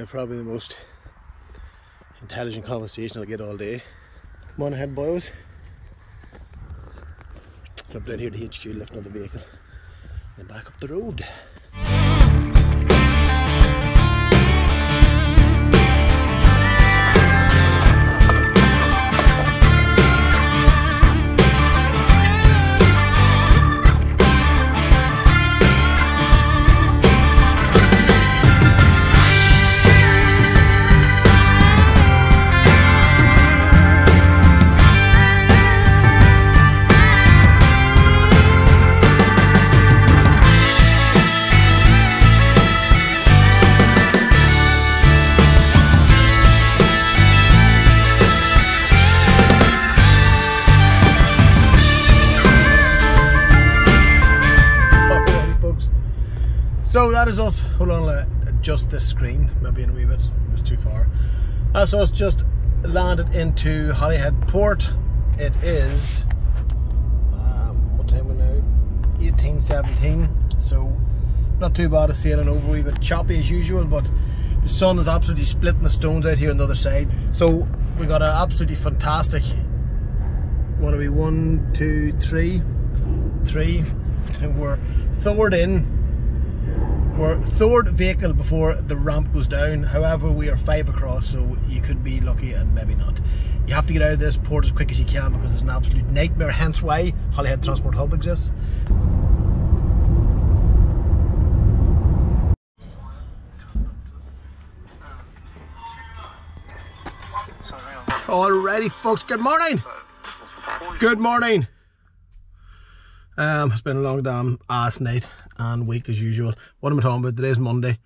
probably the most intelligent conversation I'll get all day. Come on ahead, boys. Jump down here to HQ, lift another vehicle, and back up the road. So that is us. Hold on, adjust this screen, maybe in a wee bit, it was too far. That's us just landed into Holyhead Port. It is, what time are we now? 18:17, so not too bad of sailing over, a wee bit choppy as usual, but the sun is absolutely splitting the stones out here on the other side. So we got an absolutely fantastic, what are we, 1, 2, 3, and we're thawed in. We're third vehicle before the ramp goes down. However, we are 5 across, so you could be lucky and maybe not. You have to get out of this port as quick as you can because it's an absolute nightmare, hence why Holyhead Transport Hub exists. Alrighty folks, good morning! Good morning! It's been a long damn ass night and week as usual. What am I talking about? Today's Monday,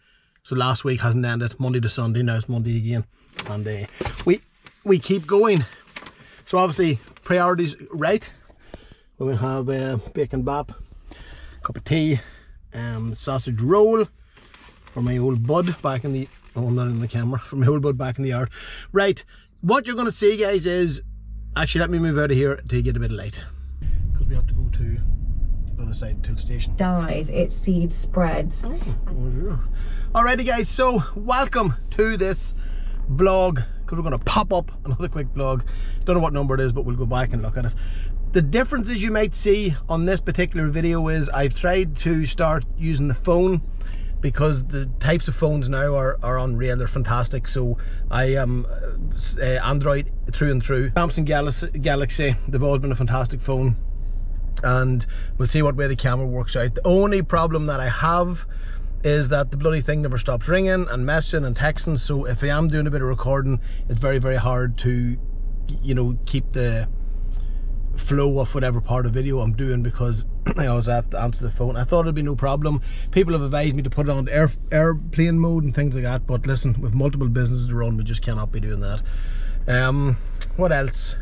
so last week hasn't ended. Monday to Sunday, now it's Monday again, and we keep going. So obviously priorities right. We have bacon bap, cup of tea, sausage roll for my old bud back in the, oh, I'm not in the camera, for my old bud back in the yard. Right, what you're going to see, guys, is, actually let me move out of here to get a bit of light, because we have to go to the other side to the station. Dies, its seed spreads. Oh, sure. Alrighty guys, so welcome to this vlog, because we're going to pop up another quick vlog. Don't know what number it is, but we'll go back and look at it. The differences you might see on this particular video is I've tried to start using the phone, because the types of phones now are unreal, they're fantastic. So I am Android through and through. Samsung Galaxy, they've always been a fantastic phone, and we'll see what way the camera works out. The only problem that I have is that the bloody thing never stops ringing and messaging and texting, so if I am doing a bit of recording, it's very, very hard to, you know, keep the flow of whatever part of video I'm doing, because I always have to answer the phone. I thought it'd be no problem. People have advised me to put it on airplane mode and things like that, but listen, with multiple businesses to run, we just cannot be doing that. What else?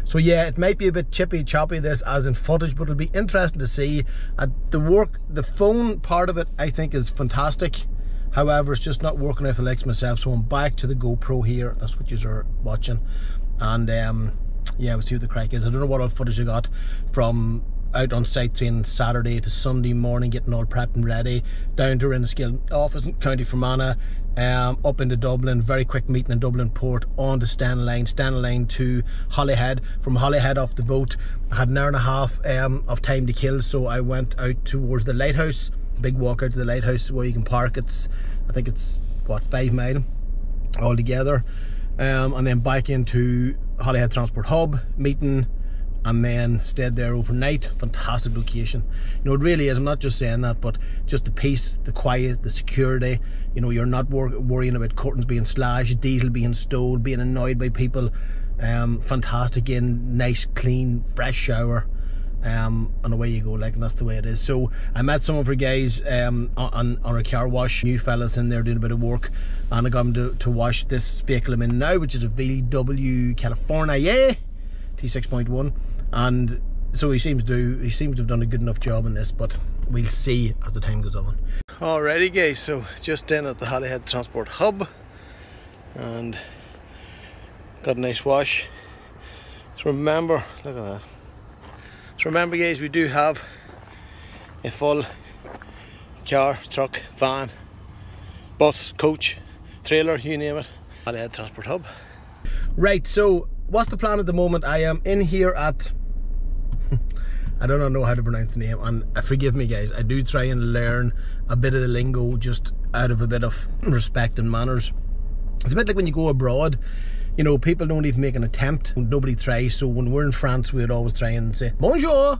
So yeah, it might be a bit chippy choppy this as in footage, but it'll be interesting to see. The phone part of it I think is fantastic. However, it's just not working out for the likes of myself, so I'm back to the GoPro here. That's what you are watching, and yeah, we'll see what the crack is. I don't know what all footage I got from out on site training Saturday to Sunday morning, getting all prepped and ready, down to Renniskill office in County Fermanagh, up into Dublin, very quick meeting in Dublin Port, on to Stanley to Holyhead. From Holyhead off the boat, I had an hour and a half of time to kill, so I went out towards the lighthouse, big walk out to the lighthouse where you can park. I think it's what, 5 miles altogether, and then back into Holyhead Transport Hub meeting, and then stayed there overnight. Fantastic location, you know, it really is. I'm not just saying that, but just the peace, the quiet, the security. You know, you're not worrying about curtains being slashed, diesel being stowed, being annoyed by people. Fantastic in, nice clean fresh shower, and away you go, like, and that's the way it is. So I met some of our guys on a car wash, new fellas in there doing a bit of work, and I got them to wash this vehicle I'm in now, which is a VW California T6.1, and so he seems to have done a good enough job in this, but we'll see as the time goes on. Alrighty guys, so just in at the Holyhead Transport Hub, and got a nice wash. So remember, look at that. So remember guys, we do have a full car, truck, van, bus, coach trailer, you name it. Holyhead Transport Hub. Right, so what's the plan at the moment? I am in here at I don't know how to pronounce the name, and forgive me guys, I do try and learn a bit of the lingo just out of a bit of respect and manners. It's a bit like when you go abroad, you know, people don't even make an attempt, nobody tries. So when we're in France, we'd always try and say bonjour,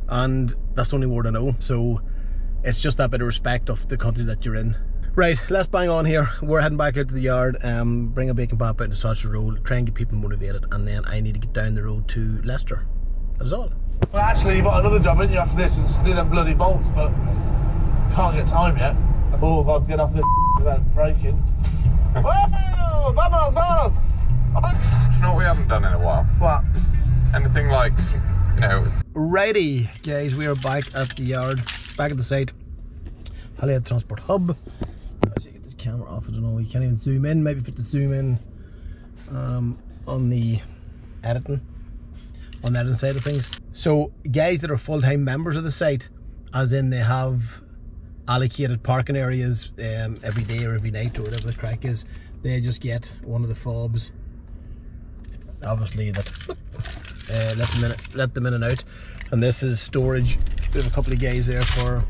and that's the only word I know. So it's just that bit of respect of the country that you're in. Right, let's bang on here. We're heading back out to the yard, bring a bacon pop out to Sausage Road, try and get people motivated, and then I need to get down the road to Leicester. That is all. Well, actually, you've got another job, haven't you, after this, is to do them bloody bolts, but can't get time yet. Oh, I've got to get off this without breaking. Whoa! Vámonos, vámonos! Do you know what we haven't done in a while? What? Anything like, you know... Righty, guys, we are back at the yard, back at the site. Holyhead Transport Hub. Let's see, get this camera off, I don't know, you can't even zoom in, maybe fit to zoom in on the editing side of things. So guys that are full-time members of the site, as in they have allocated parking areas every day or every night or whatever the crack is, they just get one of the fobs, obviously, that let them in and out. And this is storage. There's a couple of guys there for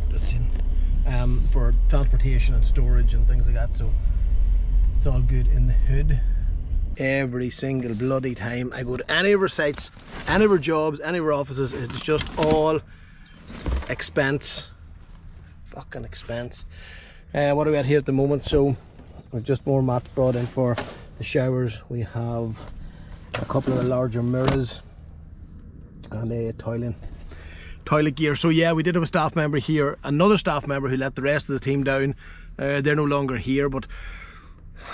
this in, for transportation and storage and things like that, so it's all good in the hood. Every single bloody time I go to any of our sites, any of our jobs, any of our offices, it's just all expense. Fucking expense. What are we at here at the moment? So we've just more mats brought in for the showers. We have a couple of the larger mirrors and a toilet gear. So yeah, we did have a staff member here, another staff member who let the rest of the team down. They're no longer here, but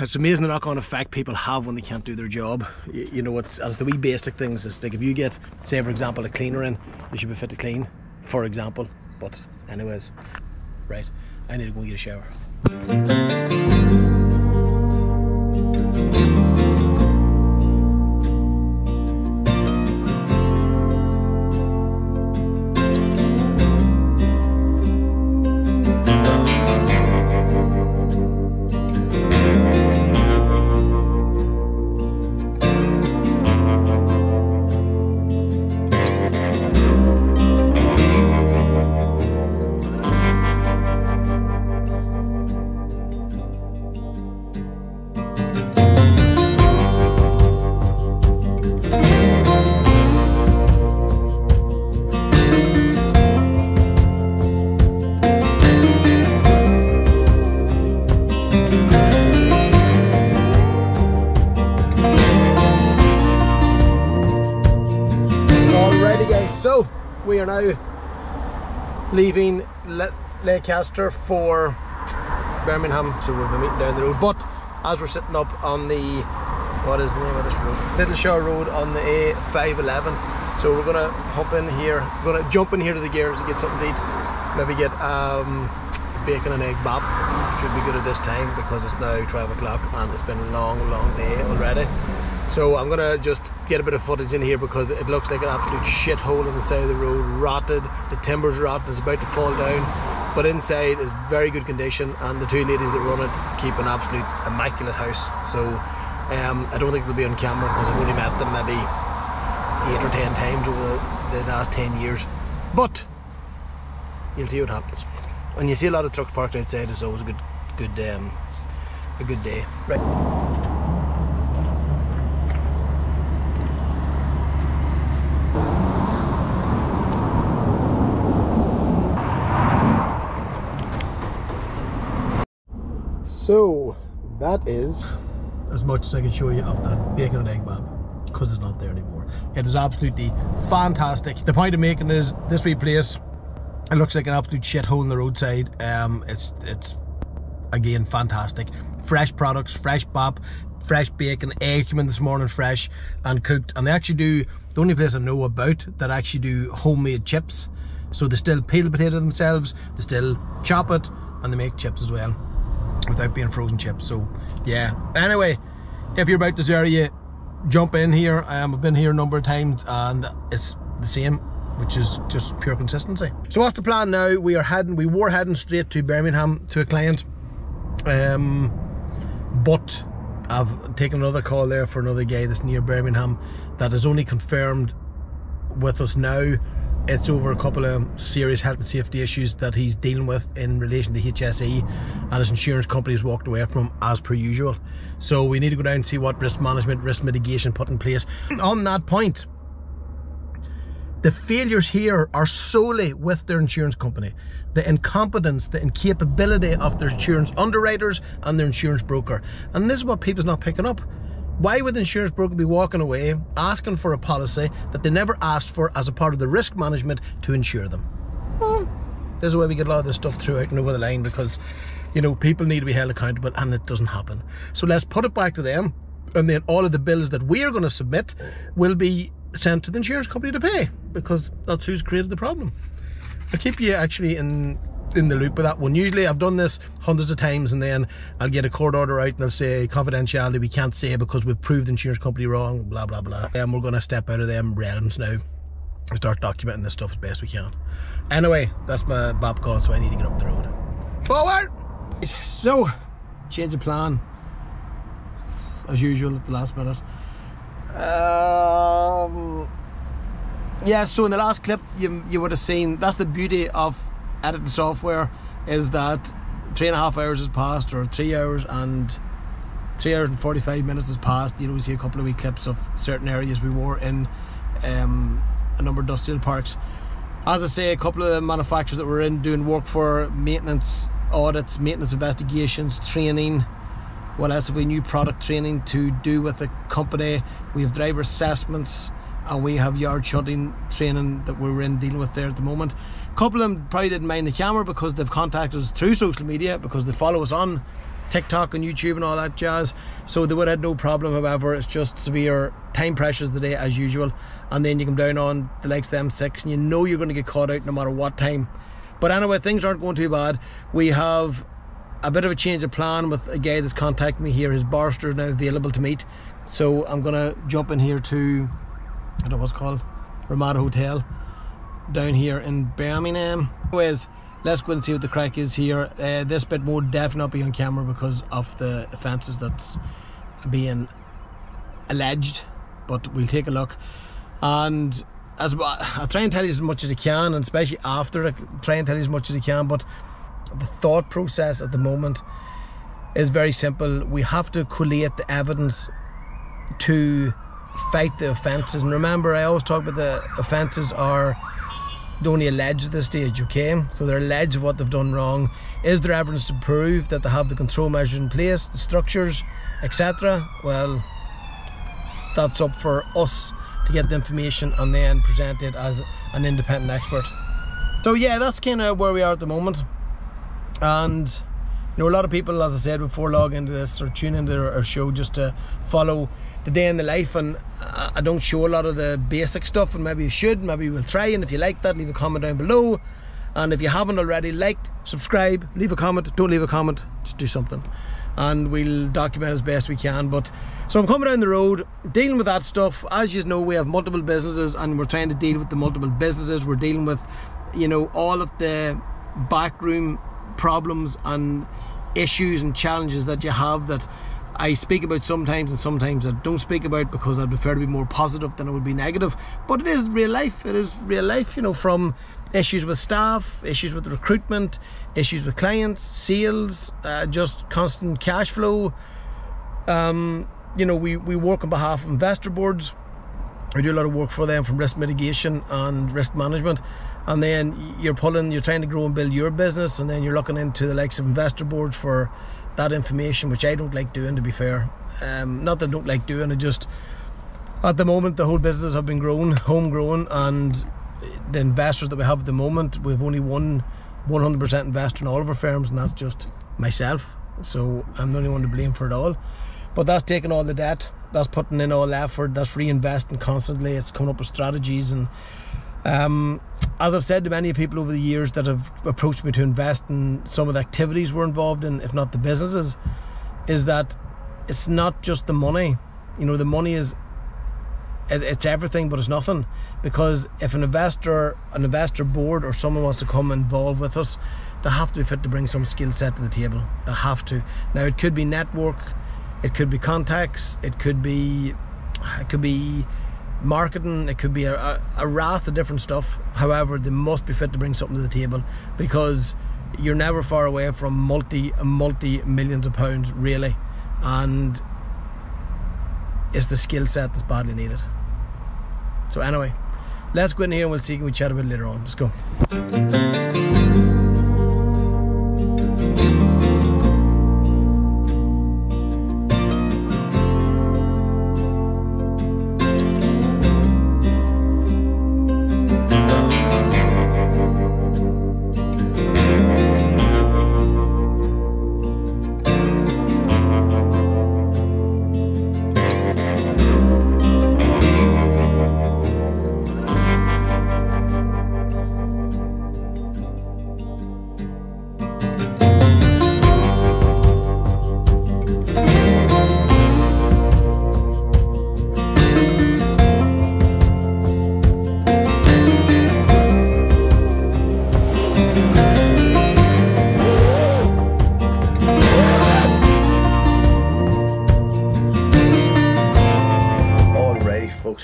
it's amazing the knock-on effect people have when they can't do their job. You know, it's the wee basic things. It's like if you get, say for example, a cleaner in, you should be fit to clean, for example. But anyways, right, I need to go and get a shower. So we are now leaving Leicester for Birmingham, so we've a meeting down the road. But as we're sitting up on the, what is the name of this road? Little Shaw Road on the A511. So we're gonna hop in here, we're gonna jump in here to the gears to get something to eat. Maybe get bacon and egg bap, which would be good at this time because it's now 12 o'clock and it's been a long day already. So I'm gonna just get a bit of footage in here because it looks like an absolute shithole on the side of the road, rotted, the timber's rotted, it's about to fall down, but inside is very good condition, and the two ladies that run it keep an absolute immaculate house. So I don't think they'll be on camera because I've only met them maybe 8 or 10 times over the last 10 years, but you'll see what happens. When you see a lot of trucks parked outside, it's always a good day. Right. So that is as much as I can show you of that bacon and egg bab, because it's not there anymore. It was absolutely fantastic. The point I'm making is this wee place, it looks like an absolute shithole on the roadside. It's again fantastic. Fresh products, fresh bap, fresh bacon. Egg came in this morning fresh and cooked, and they actually do, the only place I know about that actually do homemade chips. So they still peel the potato themselves, they still chop it, and they make chips as well without being frozen chips. So yeah, anyway, if you're about this area, jump in here. I've been here a number of times and it's the same, which is just pure consistency. So what's the plan now? We were heading straight to Birmingham to a client. But I've taken another call there for another guy that's near Birmingham that is only confirmed with us now. It's over a couple of serious health and safety issues that he's dealing with in relation to HSE, and his insurance company has walked away from him as per usual. So we need to go down and see what risk management, risk mitigation put in place. On that point, the failures here are solely with their insurance company. The incompetence, the incapability of their insurance underwriters and their insurance broker. And this is what people's not picking up. Why would the insurance broker be walking away asking for a policy that they never asked for as a part of the risk management to insure them? Well, this is why we get a lot of this stuff through out and over the line, because, you know, people need to be held accountable, and it doesn't happen. So let's put it back to them, and then all of the bills that we are going to submit will be sent to the insurance company to pay, because that's who's created the problem. I'll keep you actually in the loop with that one. Usually I've done this hundreds of times, and then I'll get a court order out and they'll say confidentiality, we can't say because we've proved the insurance company wrong, blah blah blah. And we're going to step out of them realms now and start documenting this stuff as best we can. Anyway, that's my bab call, so I need to get up the road. Forward! So, change of plan as usual at the last minute. Yeah, so in the last clip you would have seen, that's the beauty of editing software, is that 3.5 hours has passed, or 3 hours and 45 minutes has passed. You know, we see a couple of wee clips of certain areas we were in, a number of industrial parks. As I say, a couple of the manufacturers that we're in doing work for, maintenance audits, maintenance investigations, training. What else have we? New product training to do with the company. We have driver assessments, and we have yard shutting training that we're in dealing with there at the moment. A couple of them probably didn't mind the camera because they've contacted us through social media, because they follow us on TikTok and YouTube and all that jazz, so they would have had no problem. However, it's just severe time pressures today as usual, and then you come down on the likes of the M6 and you know you're going to get caught out no matter what time. But anyway, things aren't going too bad. We have a bit of a change of plan with a guy that's contacted me here. His barrister is now available to meet, so I'm going to jump in here to, I don't know what's called, Ramada Hotel down here in Birmingham. Anyways, let's go and see what the crack is here. This bit will definitely not be on camera because of the offences that's being alleged, but we'll take a look. And as I'll try and tell you as much as I can, and especially after I try and tell you as much as I can, but the thought process at the moment is very simple. We have to collate the evidence to fight the offences. And remember, I always talk about the offences are only alleged at this stage, okay? So they're alleged of what they've done wrong. Is there evidence to prove that they have the control measures in place, the structures, etc.? Well, that's up for us to get the information and then present it as an independent expert. So yeah, that's kind of where we are at the moment. And you know, a lot of people, as I said before, log into this or tune into our show just to follow the day in the life, and I don't show a lot of the basic stuff, and maybe you should, maybe we'll try. And if you like that, leave a comment down below, and if you haven't already, liked, subscribe, leave a comment. Don't leave a comment, just do something, and we'll document as best we can. But so I'm coming down the road dealing with that stuff. As you know, we have multiple businesses, and we're trying to deal with the multiple businesses. We're dealing with, you know, all of the backroom problems and issues and challenges that you have, that I speak about sometimes and sometimes I don't speak about, because I'd prefer to be more positive than I would be negative. But it is real life. It is real life, you know, from issues with staff, issues with recruitment, issues with clients, sales, just constant cash flow. You know, we work on behalf of investor boards. We do a lot of work for them from risk mitigation and risk management, and then you're trying to grow and build your business, and then you're looking into the likes of investor boards for that information, which I don't like doing, to be fair. Not that I don't like doing it, just at the moment the whole business have been homegrown, and the investors that we have at the moment, we've only one 100% investor in all of our firms, and that's just myself. So I'm the only one to blame for it all. But that's taking all the debt, that's putting in all the effort, that's reinvesting constantly, it's coming up with strategies. And as I've said to many people over the years that have approached me to invest in some of the activities we're involved in, if not the businesses, is that it's not just the money. You know, the money is it's everything, but it's nothing. Because if an investor board or someone wants to come involved with us, they have to be fit to bring some skill set to the table. They have to. Now, it could be network, it could be contacts, it could be marketing, it could be a raft of different stuff. However, they must be fit to bring something to the table, because you're never far away from multi millions of pounds, really, and it's the skill set that's badly needed. So anyway, let's go in here and we'll see, can we chat about it later on. Let's go.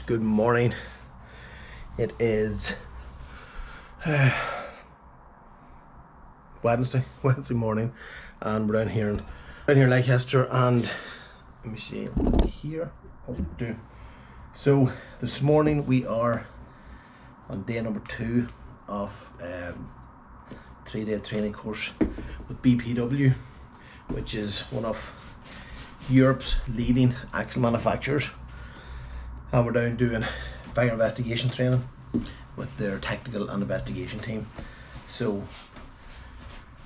Good morning. It is Wednesday morning, and we're down here in Leicester, and let me see here. So this morning we are on day number 2 of 3-day training course with BPW, which is one of Europe's leading axle manufacturers. And we're down doing fire investigation training with their technical and investigation team. So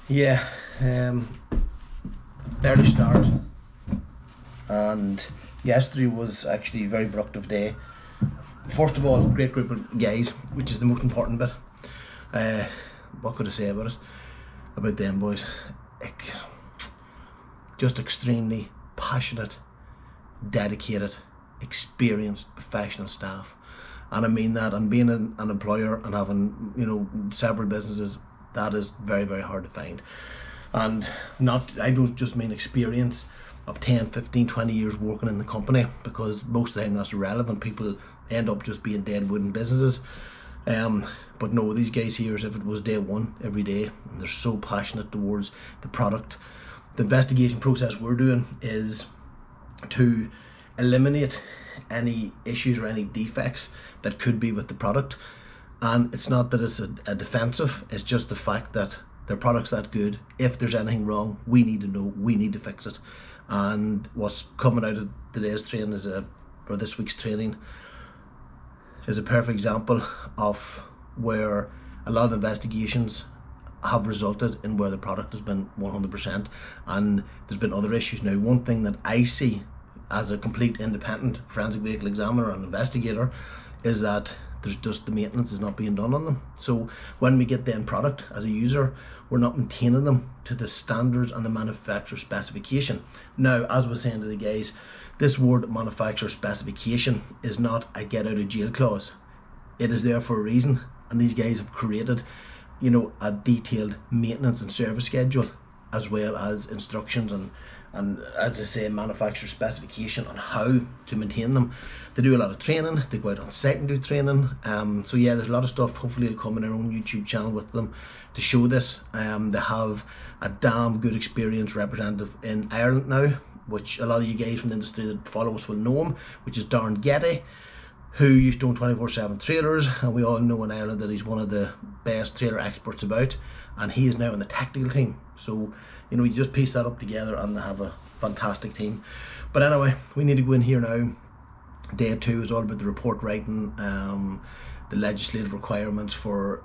yeah, early start, and yesterday was actually a very productive day. First of all, great group of guys, which is the most important bit. What could I say about them boys? Just extremely passionate, dedicated, experienced professional staff, and I mean that. And being an employer and having, you know, several businesses, that is very, very hard to find. And I don't just mean experience of 10, 15, 20 years working in the company, because most of the time that's irrelevant. People end up just being dead wooden businesses. But no, these guys here, as if it was day one every day, and they're so passionate towards the product. The investigation process we're doing is to eliminate any issues or any defects that could be with the product. And it's not that it's a defensive, it's just the fact that their product's that good. If there's anything wrong, we need to know, we need to fix it. And what's coming out of today's training or this week's training is a perfect example of where a lot of the investigations have resulted in where the product has been 100%, and there's been other issues. Now, one thing that I see as a complete independent forensic vehicle examiner and investigator is that there's just the maintenance is not being done on them. So when we get the end product as a user, we're not maintaining them to the standards and the manufacturer specification. Now, as I was saying to the guys, this word manufacturer specification is not a get out of jail clause. It is there for a reason, and these guys have created, you know, a detailed maintenance and service schedule, as well as instructions and as I say, manufacturer specification on how to maintain them. They do a lot of training, they go out on site and do training. So yeah, there's a lot of stuff. Hopefully it'll come in our own YouTube channel with them to show this. They have a damn good experienced representative in Ireland now, which a lot of you guys from the industry that follow us will know him, which is Darren Getty, who used to own 24/7 trailers, and we all know in Ireland that he's one of the best trailer experts about, and he is now in the technical team. So, you know, you just piece that up together and they have a fantastic team. But anyway, we need to go in here now. Day 2 is all about the report writing, the legislative requirements for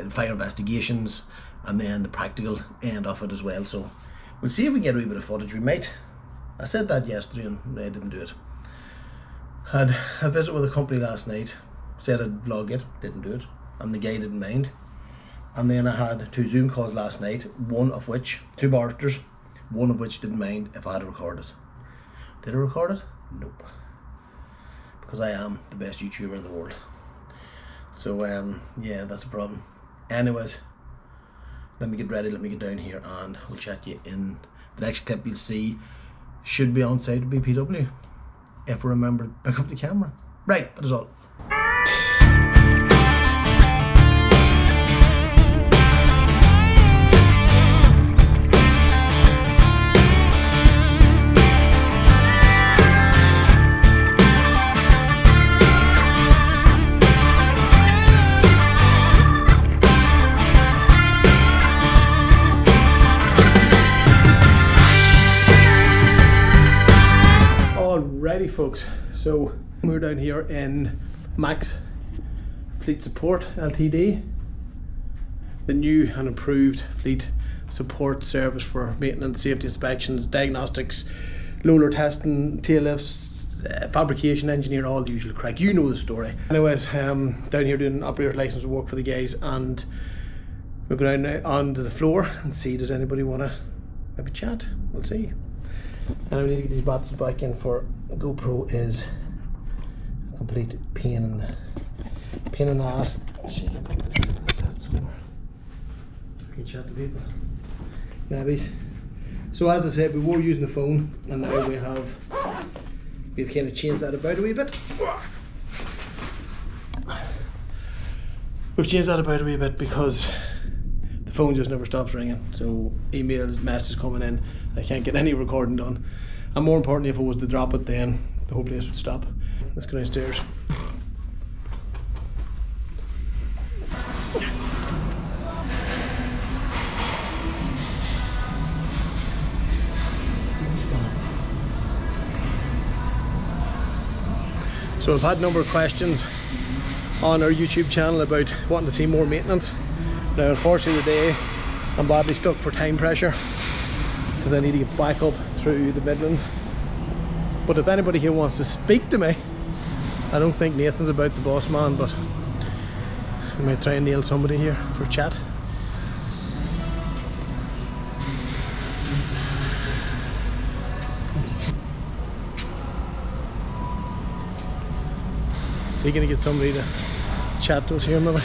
fire investigations, and then the practical end of it as well. So we'll see if we can get a wee bit of footage. We might. I said that yesterday and I didn't do it. Had a visit with a company last night, said I'd vlog it, didn't do it, and the guy didn't mind. And then I had 2 Zoom calls last night, one of which, 2 barristers, one of which didn't mind if I had to record it. Did I record it? Nope. because I am the best YouTuber in the world. So yeah, that's a problem. Anyways, let me get ready, let me get down here, and we'll chat to you in the next clip. You'll see should be on site at BPW if we remember to pick up the camera. Right, that is all. Alrighty folks, so we're down here in Max Fleet Support Ltd, the new and improved fleet support service for maintenance, safety inspections, diagnostics, loader testing, tail lifts, fabrication, engineering, all the usual crack. You know the story. Anyways, down here doing operator license work for the guys, and we'll go down onto the floor and see does anybody want to maybe chat. We'll see. And we need to get these batteries back in for GoPro is a complete pain in the ass. See, I can put that somewhere. I can chat to people. Nabbies. So as I said, we were using the phone, and now we've kind of changed that about a wee bit. We've changed that about a wee bit because the phone just never stops ringing. So emails, messages coming in, I can't get any recording done. And more importantly, if I was to drop it, then the whole place would stop. Let's go downstairs. So I've had a number of questions on our YouTube channel about wanting to see more maintenance. Now unfortunately today I'm badly stuck for time pressure because I need to get back up through the Midlands. But if anybody here wants to speak to me, I don't think Nathan's about the boss man, but I might try and nail somebody here for a chat. Is he going to get somebody to chat to us here maybe?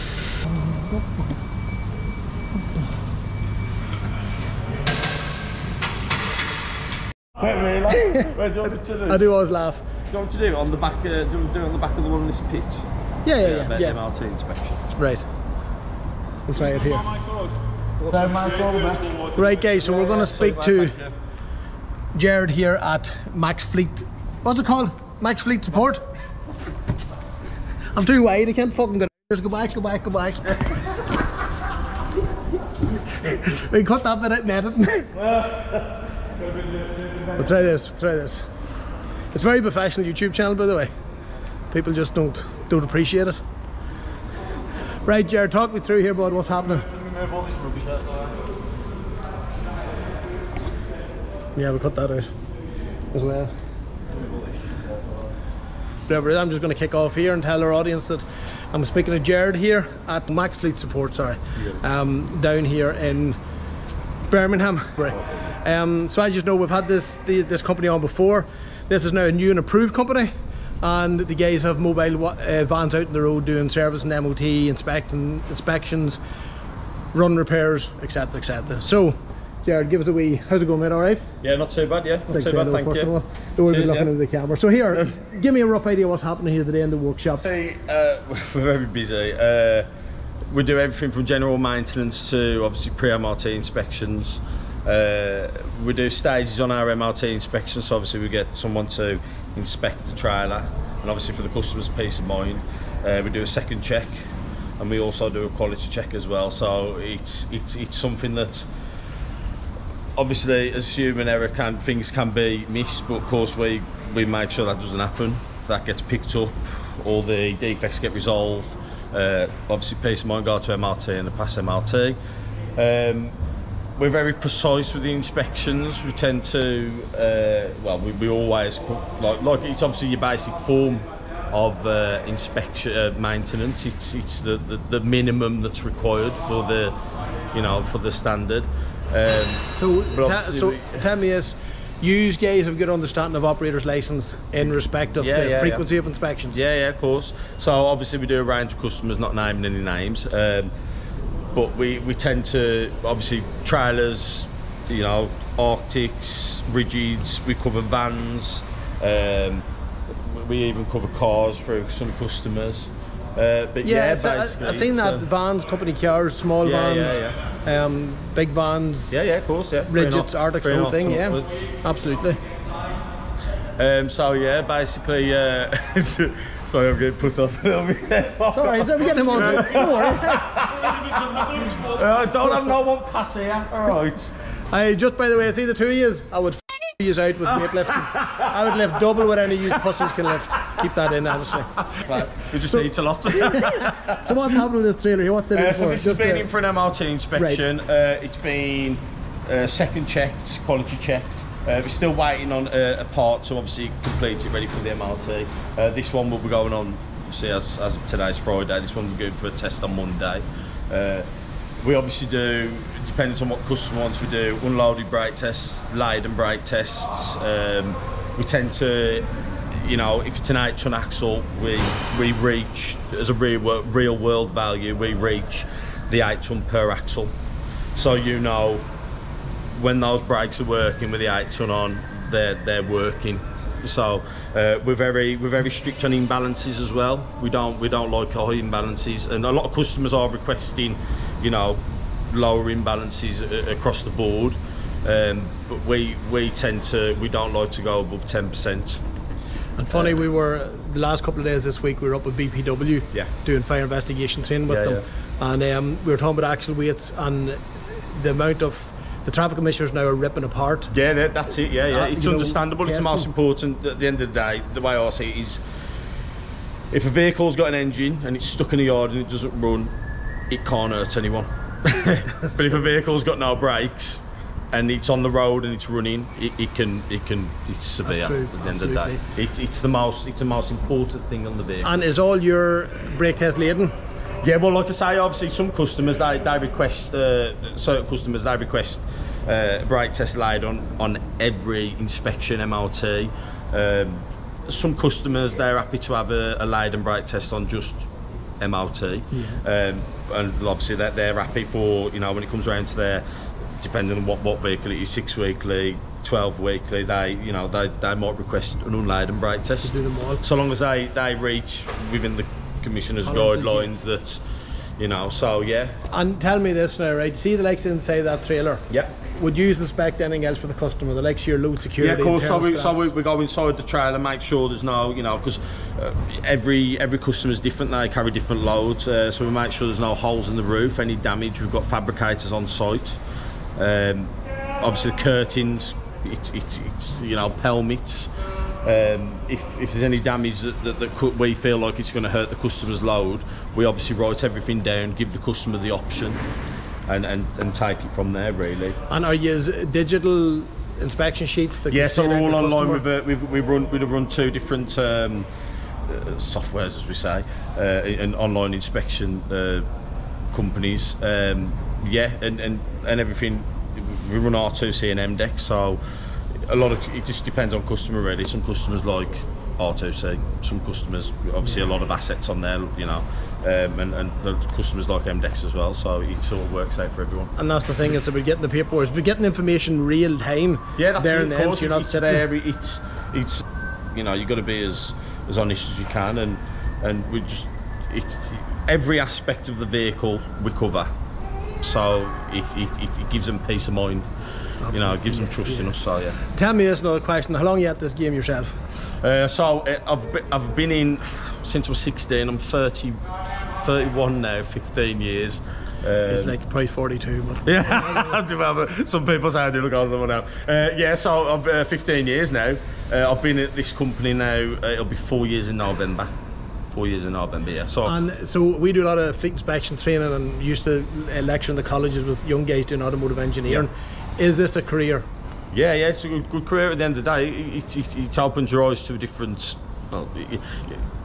Wait, really? Where do you want it to do? I do always laugh. Do you want to do it on the back? Do you want to do it on the back of the one on this pitch? Yeah. MRT inspection. Right. We'll try it here. So, Right, guys. So we're going to speak to Jared here at Max Fleet. What's it called? Max Fleet Support. I'm too wide. I can't fucking go. Just go back. We can cut that bit out in editing. We'll try this. It's a very professional YouTube channel, by the way. People just don't appreciate it. Right, Jared, talk me through here about what's happening. Yeah, we'll cut that out as well. I'm just going to kick off here and tell our audience that I'm speaking to Jared here at Max Fleet Support, down here in Birmingham. Right. So as you know, we've had this company on before. This is now a new and approved company, and the guys have mobile vans out on the road doing service and MOT, inspections, run repairs, etc, etc. So Jared, give us a wee, how's it going, mate? All right? Yeah, not too bad, yeah. Not too bad, thank you. Don't worry about looking into the camera. So here, give me a rough idea what's happening here today in the workshop. See, we're very busy. We do everything from general maintenance to obviously pre-MRT inspections. We do stages on our MRT inspections, so obviously we get someone to inspect the trailer, and obviously for the customer's peace of mind, we do a second check, and we also do a quality check as well. So it's something that obviously as human error things can be missed, but of course we make sure that doesn't happen. That gets picked up, all the defects get resolved. Obviously peace of mind, go to MRT and a pass MRT. We're very precise with the inspections. We tend to, we always, like it's obviously your basic form of inspection, maintenance. It's the minimum that's required for the, for the standard. So tell me this, you guys have a good understanding of operators' license in respect of the frequency of inspections. Yeah, of course. So obviously we do a range of customers, not naming any names, but we tend to, obviously, trailers, you know, Arctics, rigids, we cover vans, we even cover cars for some customers. But yeah, I've seen that, vans, company cars, small vans, big vans. Yeah, of course, yeah. Rigids, Arctics, the whole thing, yeah, absolutely. So yeah, basically, sorry, I'm getting put off a little bit there. Sorry, we're getting him on. Don't worry. I don't have no one pass here. All right. Just by the way, I see the two of yous. I would you out with weightlifting. I would lift double what any of you pussies can lift. Keep that in, honestly. We just need a lot. So what's happened with this trailer here? What's it in for? So this has been in for an MOT inspection. Right. It's been second checked, quality checked. We're still waiting on a part to obviously complete it, ready for the MOT. This one will be going on, obviously, as of today's Friday. This one will be going for a test on Monday. We obviously do, depending on what customer wants, we do unloaded brake tests, laden brake tests. We tend to, you know, if it's an 8-ton axle, we reach, as a real world value, we reach the 8-ton per axle. So you know, when those brakes are working with the 8-ton on, they're working. So we're very strict on imbalances as well. We don't like high imbalances, and a lot of customers are requesting, you know, lower imbalances across the board. But we don't like to go above 10%. And funny, we were the last couple of days this week, we were up with BPW doing fire investigation training with them, and we were talking about axle weights and the amount of the traffic commissioners now are ripping apart. Yeah, that's it. Yeah. It's understandable. It's the most important. At the end of the day, the way I see it is, if a vehicle's got an engine and it's stuck in a yard and it doesn't run, it can't hurt anyone. But if a vehicle's got no brakes and it's on the road and it's running, it's severe. At the end of the day, it's the most important thing on the vehicle. And is all your brake test laden? Yeah, well, like I say, obviously some customers they request certain customers they request brake test laid on every inspection MOT. Some customers, they're happy to have a laden brake test on just MOT, and obviously they're happy for, you know, when it comes around to their, depending on what vehicle it is, 6 weekly, 12 weekly, they might request an unladen brake test, so long as they reach within the commissioner's guidelines that, you know, so yeah. And tell me this now, right, see the likes inside that trailer, would you inspect anything else for the customer, the likes of your load security? Yeah, of course. So we go inside the trailer, make sure there's no, you know, because every customer's different, they carry different loads, so we make sure there's no holes in the roof, any damage. We've got fabricators on site. Obviously the curtains, it's you know, pelmets. If there's any damage that we feel like it's going to hurt the customer's load, we obviously write everything down, give the customer the option, and take it from there, really. And are you digital inspection sheets? That so we're all online with we run 2 different softwares, as we say, and online inspection companies. And everything. We run R2C and MDEX, so a lot of it just depends on customer, really. Some customers like R2C, some customers obviously a lot of assets on there, you know, and the customers like MDEX as well, so it sort of works out for everyone. And that's the thing, it's about getting the paperwork, we're getting information real time. Yeah, that's there and then, so you're not sitting there. It's you know, you've got to be as honest as you can, and we just, it's every aspect of the vehicle we cover, so it gives them peace of mind. Absolutely. You know, it gives them trust in us. So yeah. Tell me this, another question. How long are you at this game yourself? I've been in since I was 16. I'm 31 now. 15 years. It's like probably 42. But yeah, some people say I do look older than one now. Yeah, so I'm 15 years now. I've been at this company now. It'll be 4 years in November. 4 years in November, yeah. So we do a lot of fleet inspection training and used to lecture in the colleges with young guys doing automotive engineering. Yeah. Is this a career? Yeah, it's a good career. At the end of the day, it opens your eyes to a different well,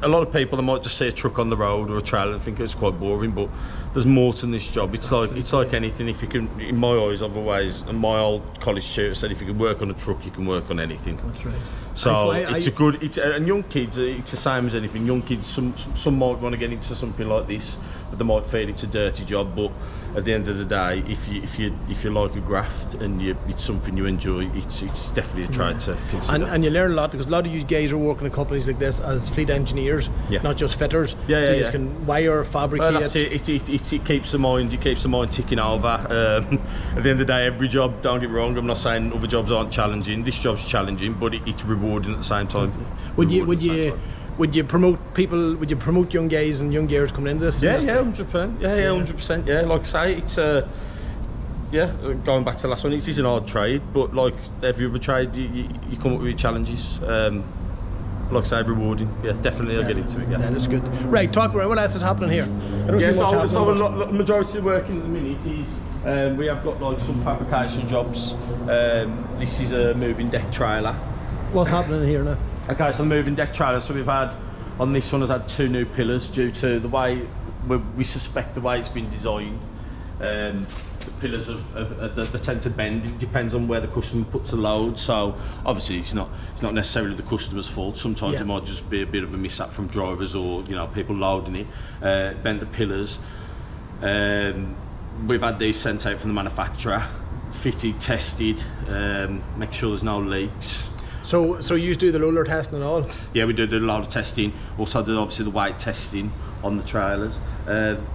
a lot of people, they might just see a truck on the road or a trailer and think it's quite boring, but there's more to this job. It's like anything. If you can, in my eyes, I've always, and my old college tutor said, if you can work on a truck, you can work on anything. That's right. So and young kids, it's the same as anything. Young kids, some might want to get into something like this, but they might feel it's a dirty job. But at the end of the day, if you like a graft and it's something you enjoy, it's definitely a trade to consider. And you learn a lot, because a lot of you guys are working in companies like this as fleet engineers, not just fitters. So you can wire, fabricate. Well, that's it. It keeps the mind ticking over. At the end of the day, every job, don't get me wrong, I'm not saying other jobs aren't challenging. This job's challenging, but it's rewarding at the same time. Would you promote people? Would you promote young guys and young girls coming into this? Yeah, 100%. Yeah, 100%. Yeah, like I say, it's going back to the last one, it is an hard trade, but like every other trade, you come up with your challenges. Like I say, rewarding. Yeah, definitely. I'll get into it. Yeah, that's good. Right, talk about what else is happening here. So the majority of the work in the minute is we have got like some fabrication jobs. This is a moving deck trailer. What's happening here now? Okay, so the moving deck trailer. So we've had, on this one, has had 2 new pillars due to the way we suspect the way it's been designed. The pillars they tend to bend. It depends on where the customer puts the load. So obviously it's not necessarily the customer's fault. Sometimes it might just be a bit of a mishap from drivers or people loading it. Bend the pillars. We've had these sent out from the manufacturer, fitted, tested, make sure there's no leaks. So you do the roller testing and all? Yeah, we do a lot of testing. Also do obviously the weight testing on the trailers.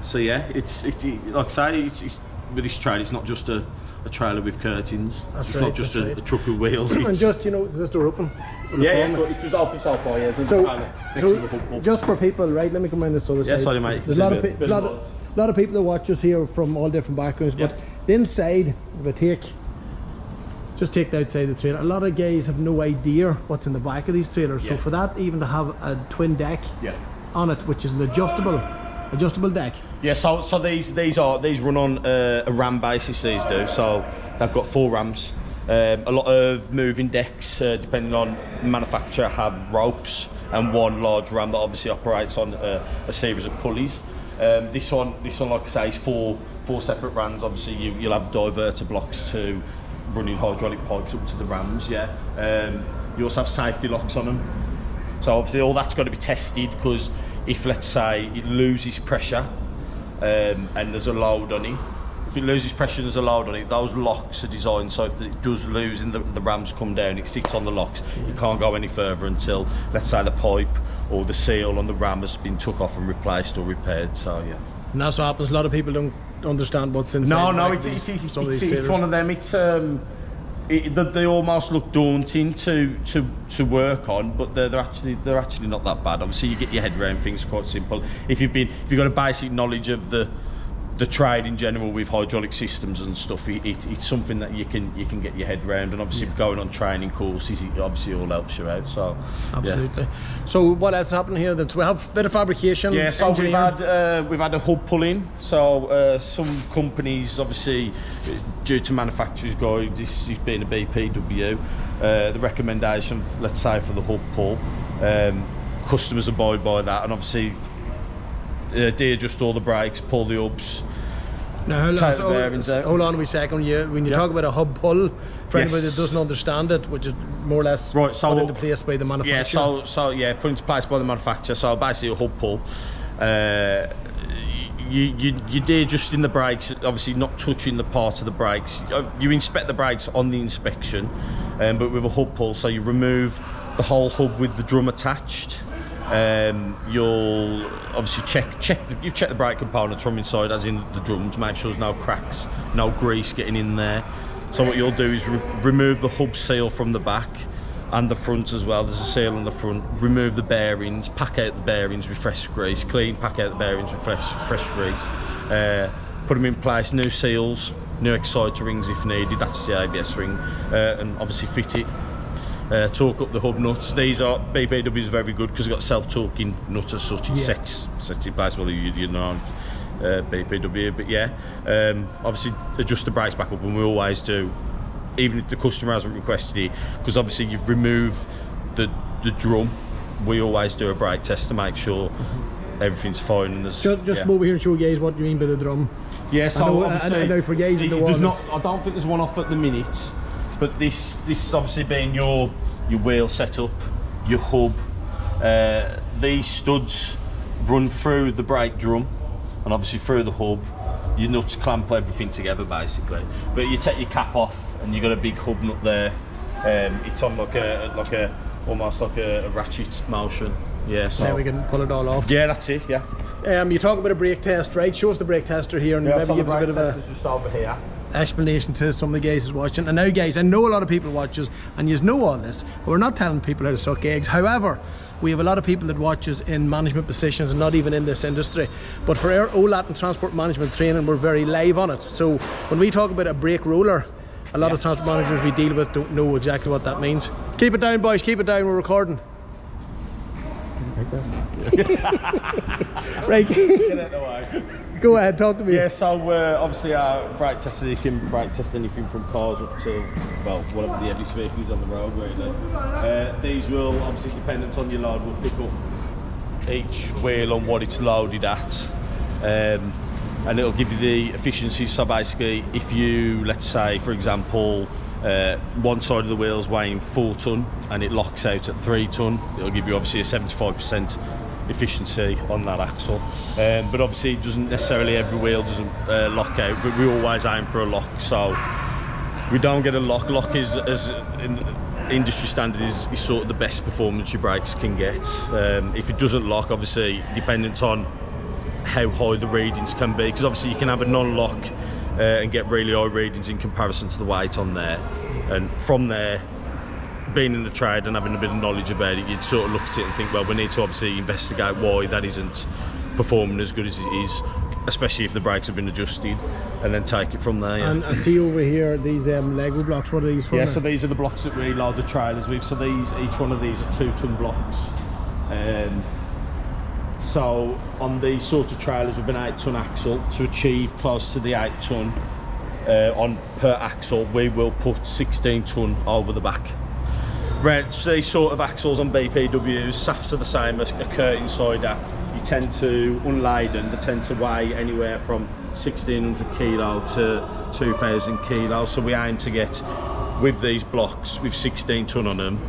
So yeah, it's like I say, it's with this trailer, it's not just a trailer with curtains. It's not just a truck with wheels. And just, does this door open? Yeah, but it's just open so far, yeah. So just for people, right, let me come around this other side. Yeah, sorry mate. There's a lot of people that watch us here from all different backgrounds, but the inside, just take the outside of the trailer, a lot of guys have no idea what's in the back of these trailers. So for that, even to have a twin deck on it, which is an adjustable deck. Yeah, so these run on a ram basis, these do. So they've got 4 rams. A lot of moving decks, depending on manufacturer, have ropes and 1 large ram that obviously operates on a series of pulleys. This one, like I say, is 4 separate rams. Obviously, you'll have diverter blocks to running hydraulic pipes up to the rams. You also have safety locks on them. So obviously all that's got to be tested, because if, let's say, it loses pressure and there's a load on it, if it loses pressure and there's a load on it, those locks are designed so if it does lose and the rams come down, it sits on the locks. You can't go any further until, let's say, the pipe or the seal on the ram has been took off and replaced or repaired. So yeah. And that's what happens. A lot of people don't understand what's inside. No, it's one of them. They almost look daunting to work on, but they're actually not that bad. Obviously, you get your head around things quite simple. If you've got a basic knowledge of the trade in general with hydraulic systems and stuff, it's something that you can get your head around, and obviously going on training courses, it obviously all helps you out. So absolutely. So what else happened here then? So we have a bit of fabrication. Yeah, so we've had a hub pulling. So some companies, obviously due to manufacturers guide, this has been a BPW, the recommendation, let's say, for the hub pull, customers abide by that, and obviously de-adjust all the brakes, pull the hubs. Now, hold on a second. When you talk about a hub pull, for anybody that doesn't understand it, which is more or less put into place by the manufacturer. Put into place by the manufacturer. So basically a hub pull. You're de-adjusting the brakes, obviously not touching the part of the brakes. You inspect the brakes on the inspection, but with a hub pull, so you remove the whole hub with the drum attached. You'll obviously check the brake components from inside, as in the drums, make sure there's no cracks, no grease getting in there. So what you'll do is remove the hub seal from the back and the front as well. There's a seal on the front. Remove the bearings, pack out the bearings with fresh grease, pack out the bearings with fresh grease. Put them in place, new seals, new exciter rings if needed, that's the ABS ring, and obviously fit it. Torque up the hub nuts. These are BPWs are very good because they've got self-torquing nuts as such. It sets in place, whether you know BPW, but obviously adjust the brakes back up, and we always do, even if the customer hasn't requested it, because obviously you've removed the drum we always do a brake test to make sure everything's fine. And there's, just come over here and show guys what you mean by the drum. Yeah, so I know for guys in the there's not. I don't think there's one off at the minute, but this obviously being your wheel setup, your hub. These studs run through the brake drum, and obviously through the hub. Your nuts clamp everything together basically. But you take your cap off, and you've got a big hub nut there. It's on almost like a ratchet motion. Yeah, so now we can pull it all off. Yeah, that's it. Yeah. You talk about a brake test, right? Show us the brake tester here, and Yeah, maybe give us a bit of a just over here. explanation to some of the guys who's watching. And now guys, I know a lot of people watch us and you know all this, but we're not telling people how to suck eggs. However, we have a lot of people that watch us in management positions and not even in this industry. But for our OLAT and transport management training, we're very live on it. So when we talk about a brake roller, a lot of transport managers we deal with don't know exactly what that means. Keep it down, boys, keep it down, we're recording. Right. Get out the way. Go ahead, talk to me. Yeah, so obviously our brake testers, you can brake test anything from cars up to, well, whatever the heaviest vehicle is on the road really. These will, obviously dependent on your load, will pick up each wheel on what it's loaded at. And it'll give you the efficiency. So basically, if you, let's say for example, one side of the wheel's weighing 4 tonne and it locks out at 3 tonne, it'll give you obviously a 75% efficiency on that axle. But obviously it doesn't necessarily, every wheel doesn't lock out, but we always aim for a lock. So we don't get a lock. Lock is, as in industry standard, is sort of the best performance your brakes can get. If it doesn't lock, obviously dependent on how high the readings can be, because obviously you can have a non-lock and get really high readings in comparison to the weight on there, and from there, being in the trade and having a bit of knowledge about it, you'd sort of look at it and think, well, we need to obviously investigate why that isn't performing as good as it is, especially if the brakes have been adjusted, and then take it from there. Yeah. And I see over here these Lego blocks. What are these for? Yeah, so these are the blocks that we load the trailers with. So these, each one of these are 2 tonne blocks. So on these sort of trailers with an 8 tonne axle, to achieve close to the 8 tonne on per axle, we will put 16 tonne over the back. So these sort of axles on BPWs, SAFs are the same as a Craic insider. You tend to, unladen, they tend to weigh anywhere from 1600 kilo to 2000 kilo. So we aim to get, with these blocks, with 16 tonne on them,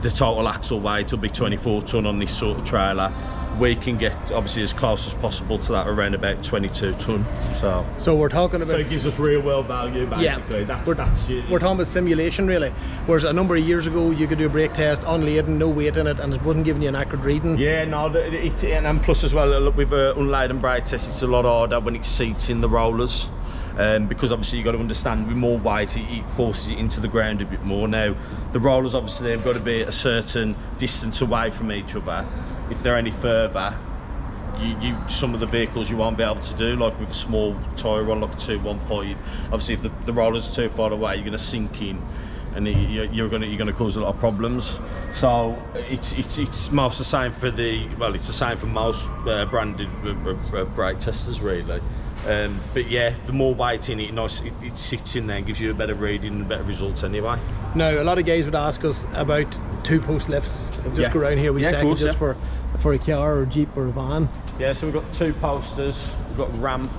the total axle weight will be 24 tonne on this sort of trailer. We can get obviously as close as possible to that, around about 22 tonne. So we're talking about, so it gives us real world value basically. Yeah, we're talking about simulation really. Whereas a number of years ago you could do a brake test unladen, no weight in it, and it wasn't giving you an accurate reading. Yeah, no, and plus as well, look, with unladen brake test, it's a lot harder when it seats in the rollers. Because obviously you've got to understand, with more weight it forces it into the ground a bit more. Now the rollers obviously they've got to be a certain distance away from each other. If they're any further, some of the vehicles you won't be able to do, like with a small tyre on like a 215. Obviously if the rollers are too far away, you're going to sink in and you're going to cause a lot of problems. So it's most the same for it's the same for most branded brake testers really. But yeah, the more weight in it, it sits in there and gives you a better reading and better results anyway. Now, a lot of guys would ask us about 2-post lifts. Just go around here, we second just for a car or a Jeep or a van. Yeah, so we've got 2 posters, we've got ramp,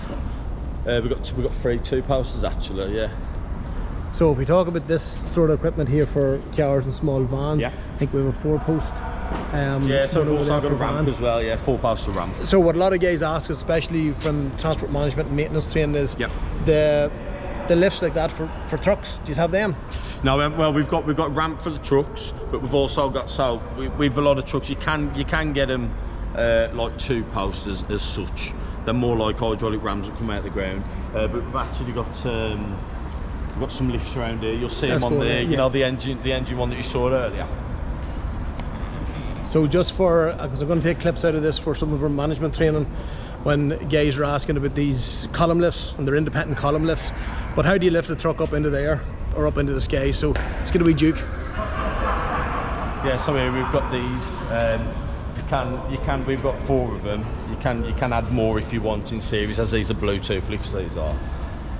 we've got 3 2-posters actually, yeah. So if we talk about this sort of equipment here for cars and small vans, I think we have a 4-post. Yeah, so we've also got a ramp as well, yeah, 4-poster ramp. So what a lot of guys ask, especially from transport management and maintenance training, is the lifts like that for trucks. Do you have them? No, well we've got ramp for the trucks, but we've also got, so with a lot of trucks you can get them like 2-posters as such. They're more like hydraulic rams that come out of the ground, but we've actually got we've got some lifts around here. You'll see them on there. You know, the engine one that you saw earlier. So just for, because I'm going to take clips out of this for some of our management training, when guys are asking about these column lifts, and they're independent column lifts, but how do you lift the truck up into the air or up into the sky? So it's going to be Duke. Yeah, so here we've got these. We've got 4 of them. You can add more if you want in series, as these are Bluetooth lifts. These are.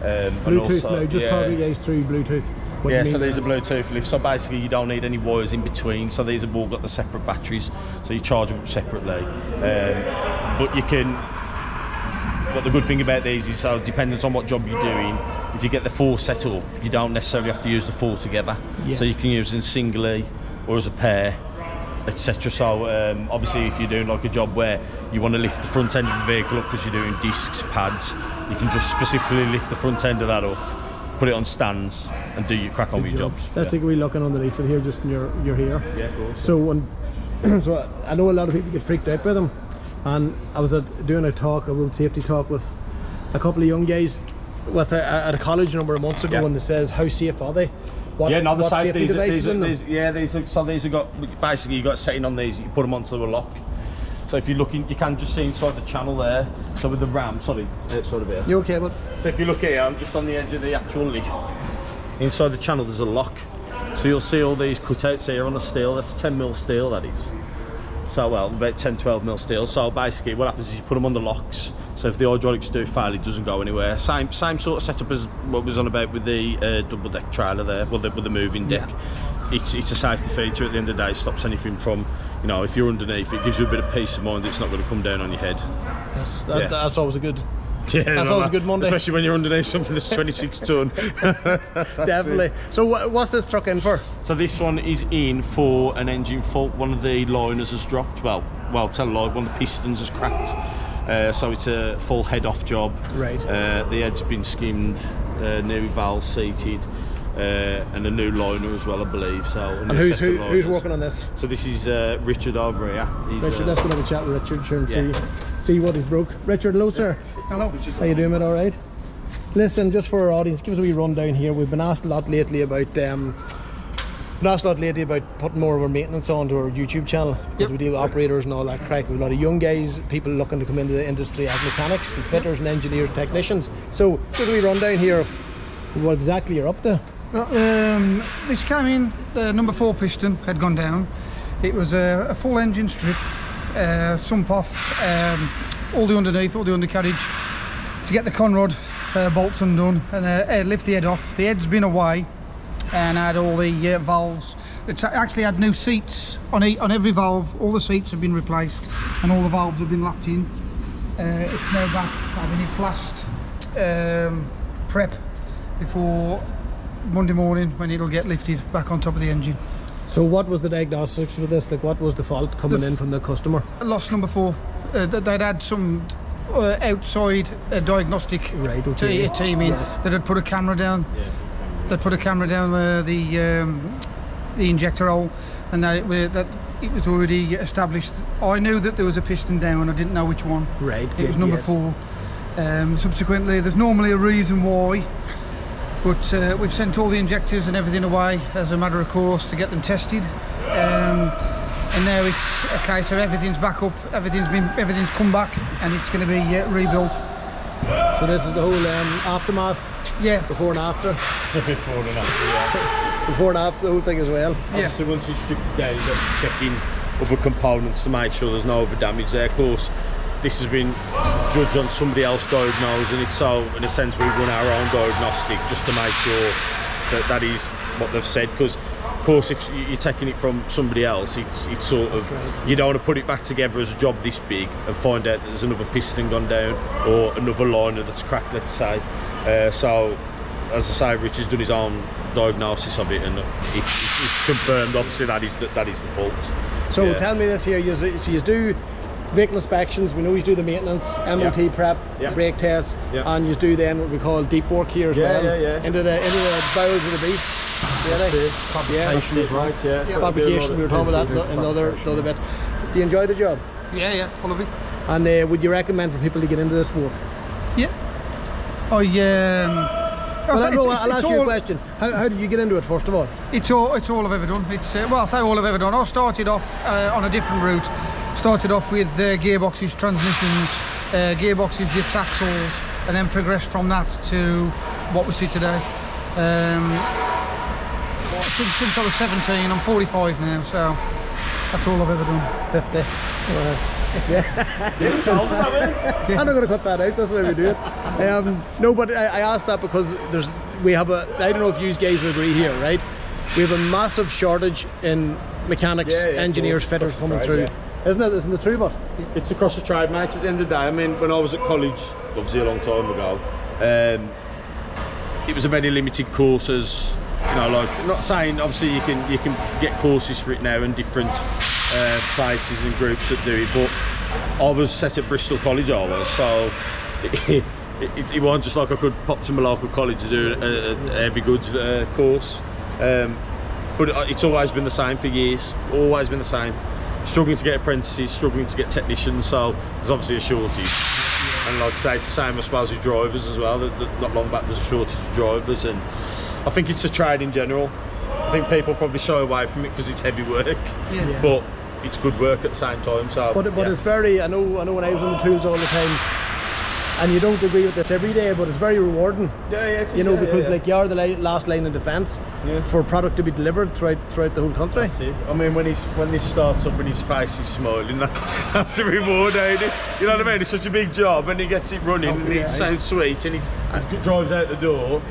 Bluetooth also, now, just talking guys through Bluetooth. What do you so mean? these are Bluetooth lifts. So basically, you don't need any wires in between. So these have all got the separate batteries, so you charge them up separately. But you can. What the good thing about these is, so dependent on what job you're doing, if you get the 4 set up, you don't necessarily have to use the 4 together. So you can use them singly or as a pair, etc. So obviously, if you're doing like a job where you want to lift the front end of the vehicle up because you're doing discs, pads, you can just specifically lift the front end of that up, put it on stands, and do your crack on with your jobs. Let's take a wee looking underneath it here, just in your here. Yeah, of course. So, so I know a lot of people get freaked out by them, and I was doing a road safety talk with a couple of young guys at a college a number of months ago, and they says, how safe are they? What Safety devices in them? These have got, basically you got a setting on these, you can put them onto a lock. So if you're looking, you can just see inside the channel there. So with the ram, sort of here. You okay, bud? So if you look here, I'm just on the edge of the actual lift. Inside the channel there's a lock. So you'll see all these cutouts here on the steel. That's 10mm steel, that is. So well, about 10-12mm steel. So basically what happens is you put them on the locks. So if the hydraulics do fail, it doesn't go anywhere. Same sort of setup as what was on about with the double deck trailer there, with the moving deck. It's a safety feature at the end of the day. It stops anything from, you know, if you're underneath, it gives you a bit of peace of mind that it's not going to come down on your head. That's always a good. Yeah, that's always a good Monday. Especially when you're underneath something that's 26 tonne. Definitely. So what's this truck in for? So this one is in for an engine fault. One of the liners has dropped. Well, tell a lie, one of the pistons has cracked. So it's a full head-off job. Right. The head's been skimmed, new valve seated, and a new liner as well, I believe. So and who's working on this? So this is Richard over here. Richard, let's go have a chat with Richard and see what is broke. Richard, hello sir. Hello. How you doing, mate? All right. Listen, just for our audience, give us a wee rundown here. We've been asked a lot lately about putting more of our maintenance onto our YouTube channel, because we deal with operators and all that crack. We've a lot of young guys, people looking to come into the industry as mechanics and fitters and engineers, technicians. So give us a wee rundown here of what exactly you're up to. Well, this came in, the number 4 piston had gone down. It was a full engine strip, sump off, all the underneath, all the undercarriage, to get the conrod bolts undone and lift the head off. The head's been away and had all the valves. It actually had new seats on every valve. All the seats have been replaced and all the valves have been locked in. It's now back having its last prep before Monday morning, when it'll get lifted back on top of the engine. So what was the diagnostics for this? Like, what was the fault coming in from the customer? Loss number 4. They'd had some outside diagnostic team in that had put a camera down. They'd put a camera down the injector hole, and that it was already established. I knew that there was a piston down, I didn't know which one. Right. It was number 4. Subsequently, there's normally a reason why, but we've sent all the injectors and everything away as a matter of course to get them tested. And now it's a case of everything's back up, everything's come back, and it's going to be rebuilt. So this is the whole aftermath. Yeah. Before and after. Before and after, yeah. Before and after the whole thing as well. Yeah. So once you strip it down, you've got to check in other components to make sure there's no over damage there. Of course, this has been judged on somebody else diagnosing it, so in a sense we run our own diagnostic just to make sure that is what they've said, because of course if you're taking it from somebody else, it's sort of, you don't want to put it back together as a job this big and find out that there's another piston gone down or another liner that's cracked, let's say. So as I say, Rich has done his own diagnosis of it, and it's confirmed obviously that is the fault. So tell me this here, you do vehicle inspections, we know you do the maintenance, MOT prep, brake tests, and you do then what we call deep work here as well, into the bowels of the beast. Fabrication, right? Fabrication, we were talking about that in the other bit. Do you enjoy the job? Yeah, all of it. And would you recommend for people to get into this work? Yeah. I'll ask you a question. How did you get into it, first of all? It's all I've ever done. Well, I say all I've ever done. I started off on a different route. Started off with gearboxes, transmissions, gearboxes, dips, axles, and then progressed from that to what we see today. Since I was 17, I'm 45 now, so that's all I've ever done. 50. I'm not going to cut that out, that's why we do it. No, but I asked that because we have a, I don't know if you guys will agree here, right? We have a massive shortage in mechanics, engineers, fitters coming through. Yeah. Isn't it true, but? It's across the trade, mate, at the end of the day. I mean, when I was at college, obviously a long time ago, it was a very limited courses, you know, like, I'm not saying obviously you can get courses for it now in different places and groups that do it, but I was set at Bristol College, I was, so it wasn't just like I could pop to my local college to do a heavy goods course. But it's always been the same for years, always been the same. Struggling to get apprentices, struggling to get technicians, so there's obviously a shortage. And like I say, it's the same I suppose with drivers as well. Not long back there's a shortage of drivers, and I think it's a trade in general. I think people probably shy away from it because it's heavy work, but it's good work at the same time. So, but it's very, I know when I was on the tools all the time, and you don't agree with this every day, but it's very rewarding. You know, because like you're the last line of defence for product to be delivered throughout the whole country. That's it. I mean, when this starts up and his face is smiling, that's the reward, ain't it? You know what I mean? It's such a big job, and he gets it running, and it sounds sweet, and he drives out the door.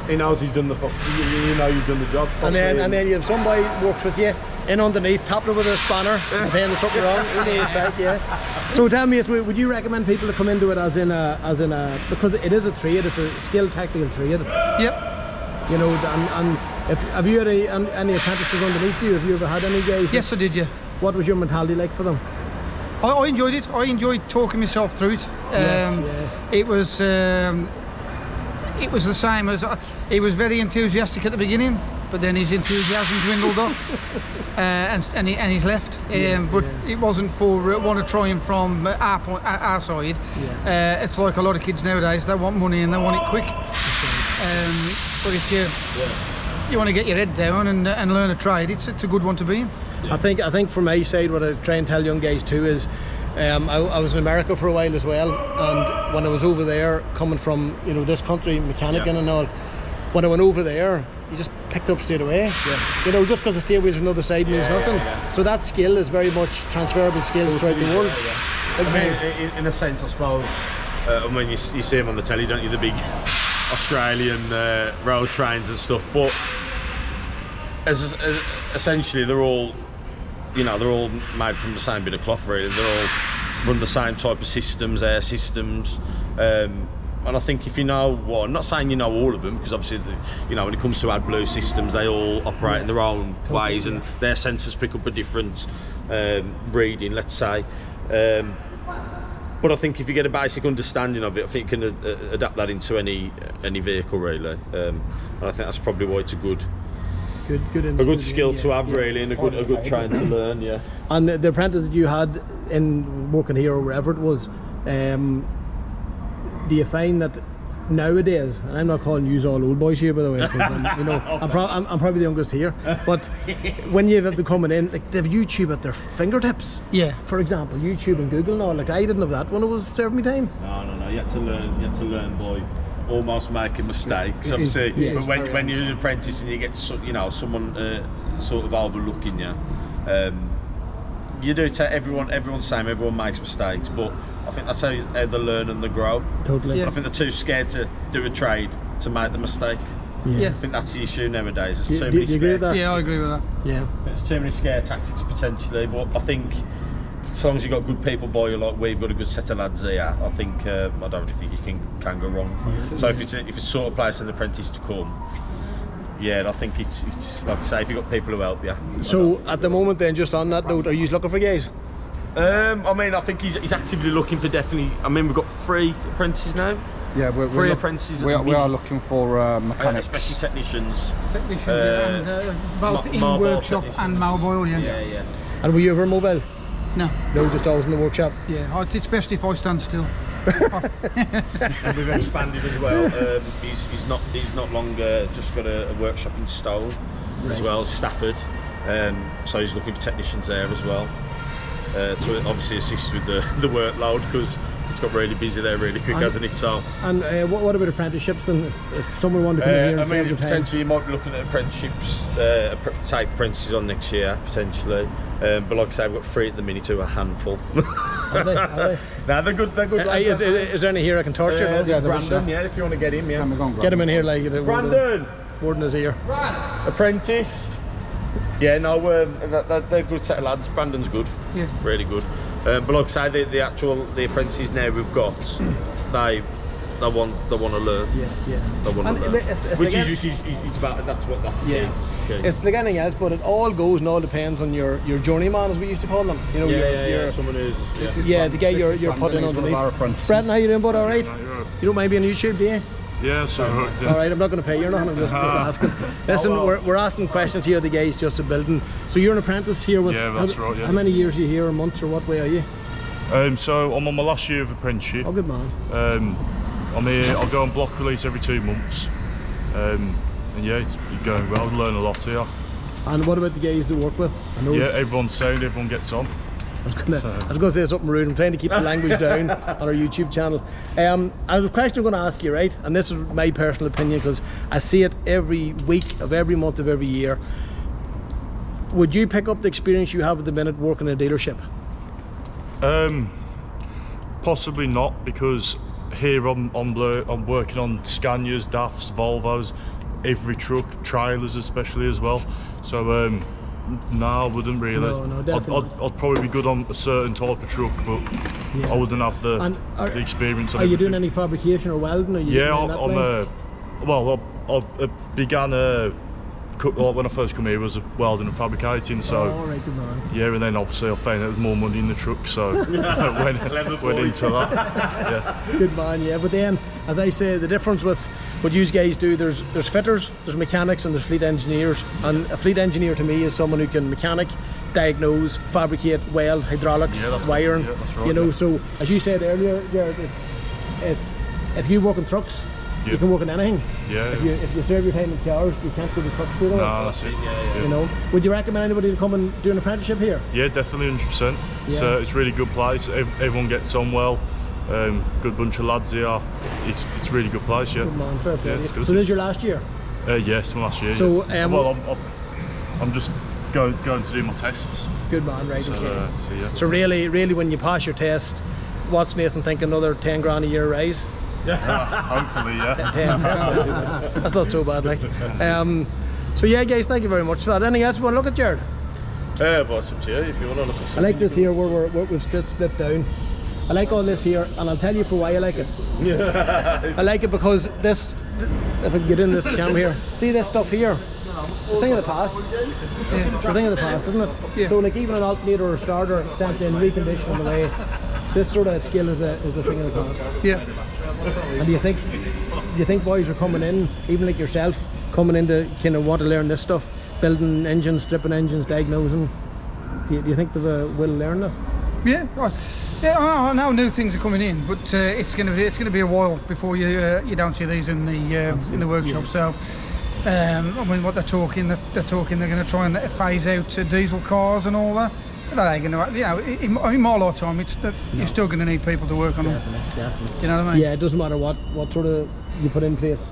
He knows he's done the you know you've done the job. And then you have somebody works with you in underneath, tapping with a spanner, depending something wrong. So tell me, would you recommend people to come into it as in a because it is a trade, it's a skilled technical trade. Yep. You know, and have you had any apprentices underneath you? Have you ever had any guys? Yes, I did. Yeah. What was your mentality like for them? I enjoyed it. I enjoyed talking myself through it. It was the same as he was very enthusiastic at the beginning, but then his enthusiasm dwindled off, and he's left. But it wasn't for want to try him from our side. It's like a lot of kids nowadays; they want money and they want it quick. But if you want to get your head down and learn a trade, it's a good one to be in. I think from my side, what I try and tell young guys too is, I was in America for a while as well, and when I was over there, coming from this country, mechanicking and all, when I went over there, you just picked up straight away. You know, just because the steer wheel's on the other side means nothing. So that skill is very much transferable skills throughout the world. I mean, in a sense, I suppose. I mean, you see them on the telly, don't you? The big Australian road trains and stuff, but as essentially they're all. You know, they're all made from the same bit of cloth, really. They're all run the same type of systems, air systems. And I think if you know what, I'm not saying you know all of them, because obviously, when it comes to AdBlue systems, they all operate in their own ways, and their sensors pick up a different reading, let's say. But I think if you get a basic understanding of it, I think you can adapt that into any vehicle, really. And I think that's probably why it's a good skill to have, really, and a good train to learn. And the apprentice that you had in working here or wherever it was, do you find that nowadays, and I'm not calling you all old boys here, by the way, because I'm probably the youngest here, but when you have them coming in, like, they have YouTube at their fingertips. For example, YouTube and Google now. Like, I didn't have that when I was serving my time. No. You had to learn by almost making mistakes, obviously. But when you're an apprentice and you get someone sort of overlooking you, you do take everyone's same. Everyone makes mistakes, but I think that's how they learn and they grow. Totally. I think they're too scared to do a trade to make the mistake. I think that's the issue nowadays. There's too many scare tactics. I agree with that. There's too many scare tactics potentially, but I think as long as you've got good people by you, like we've got a good set of lads here, I think I don't really think you can go wrong. So if it's sort of place an apprentice to come, I think it's like I say, if you've got people who help you. So at the moment then, just on that note, are you looking for guys? I mean, I think he's actively looking for definitely. I mean, we've got 3 apprentices now. Yeah, we're apprentices. We are looking for mechanics, especially technicians. And both in workshop and mobile. And were you ever mobile? No, just always in the workshop. It's best if I stand still. And we've expanded as well. He's not long just got a workshop in Stowe as well, Stafford. So he's looking for technicians there as well to obviously assist with the workload, because it's got really busy there really quick, hasn't it? So. And what about apprenticeships then? If someone wanted to come in here, I mean, potentially you might be looking at apprenticeships, take apprentices on next year potentially. But like I say, we've got 3 at the minute, to a handful. Are they? Nah, they're good. They're good. Lads, Is there any here I can torture? yeah, Brandon. Yeah, if you want to get him, yeah. Get him in here, like Brandon. word in his ear. Apprentice. Yeah, no, they're a good set of lads. Brandon's good. Yeah. Really good. But like I say, the apprentices now we've got, they want to learn. Yeah. They want to learn. It's Which like is about, that's key. yeah. It's like anything else, but it all goes and all depends on your journeyman, as we used to call them. You know, your someone who's the guy you're putting underneath. Brendan, how you doing, bud? All right? You don't mind being on YouTube, do you? Yeah, so all right, I'm not going to pay you or nothing. I'm just asking. Listen, we're asking questions here. The guys just a building. So you're an apprentice here with? Yeah, that's right. Yeah. How many years are you here, or months, or what way are you? So I'm on my last year of apprenticeship. Oh, good man. I'm here. I'll go on block release every 2 months. And yeah, it's going well. I learn a lot here. And what about the guys you work with? I know. Yeah, everyone's sound. Everyone gets on. I was gonna say something rude. I'm trying to keep the language down on our YouTube channel. I have a question I'm going to ask you, right? And this is my personal opinion because I see it every week of every month of every year. Would you pick up the experience you have at the minute working in a dealership? Possibly not, because here I'm working on Scanias, DAFs, Volvos, every truck, trailers especially as well. So no, I wouldn't really. No, definitely. I'd probably be good on a certain type of truck, but I wouldn't have the experience. Are you doing any fabrication or welding? I began when I first come here was welding and fabricating. So right, good man. Yeah, and then obviously I found out there was more money in the truck, so went into that. Yeah. Good man, yeah. But then, as I say, the difference with what you guys do, there's fitters, there's mechanics, and there's fleet engineers. And a fleet engineer to me is someone who can mechanic, diagnose, fabricate, weld, hydraulics, wiring. Yeah, that's right, you know, so as you said earlier, Jared, it's if you work in trucks, you can work in anything. Yeah. If you serve your time in cars, you can't go to trucks straight away. No, that's it. You know, would you recommend anybody to come and do an apprenticeship here? Yeah, definitely, 100%. It's a really good place. Everyone gets on well. Good bunch of lads here. It's a really good place. Yeah. Good man, fair play. Yeah, so this is your last year? Yes, my last year. So I'm just going to do my tests. Good man, right? So, okay. So really, when you pass your test, what's Nathan think? Another 10 grand a year raise? Hopefully, yeah. 10, that's not so bad, like. So yeah, guys, thank you very much for that. Anything else you want to look at, Jared? But it's up to you if you want to look at something. I like this here where we've split down. I like all this here, and I'll tell you for why I like it. I like it because this, if I can get in this camera here, see this stuff here? It's a thing of the past. It's a thing of the past, isn't it? Yeah. So like even an alternator or a starter sent in, reconditioned on the way, this sort of skill is a thing of the past. Yeah. And do you think boys are coming in, even like yourself, coming in to kind of want to learn this stuff, building engines, stripping engines, diagnosing? Do you think they will learn that? Yeah. I know new things are coming in, but it's going to be a while before you don't see these in the workshop. So I mean, what they're talking they're going to try and phase out diesel cars and all that. That ain't going to, you know, in my lifetime, you're still going to need people to work on them. Definitely. You know what I mean? Yeah, it doesn't matter what sort of you put in place.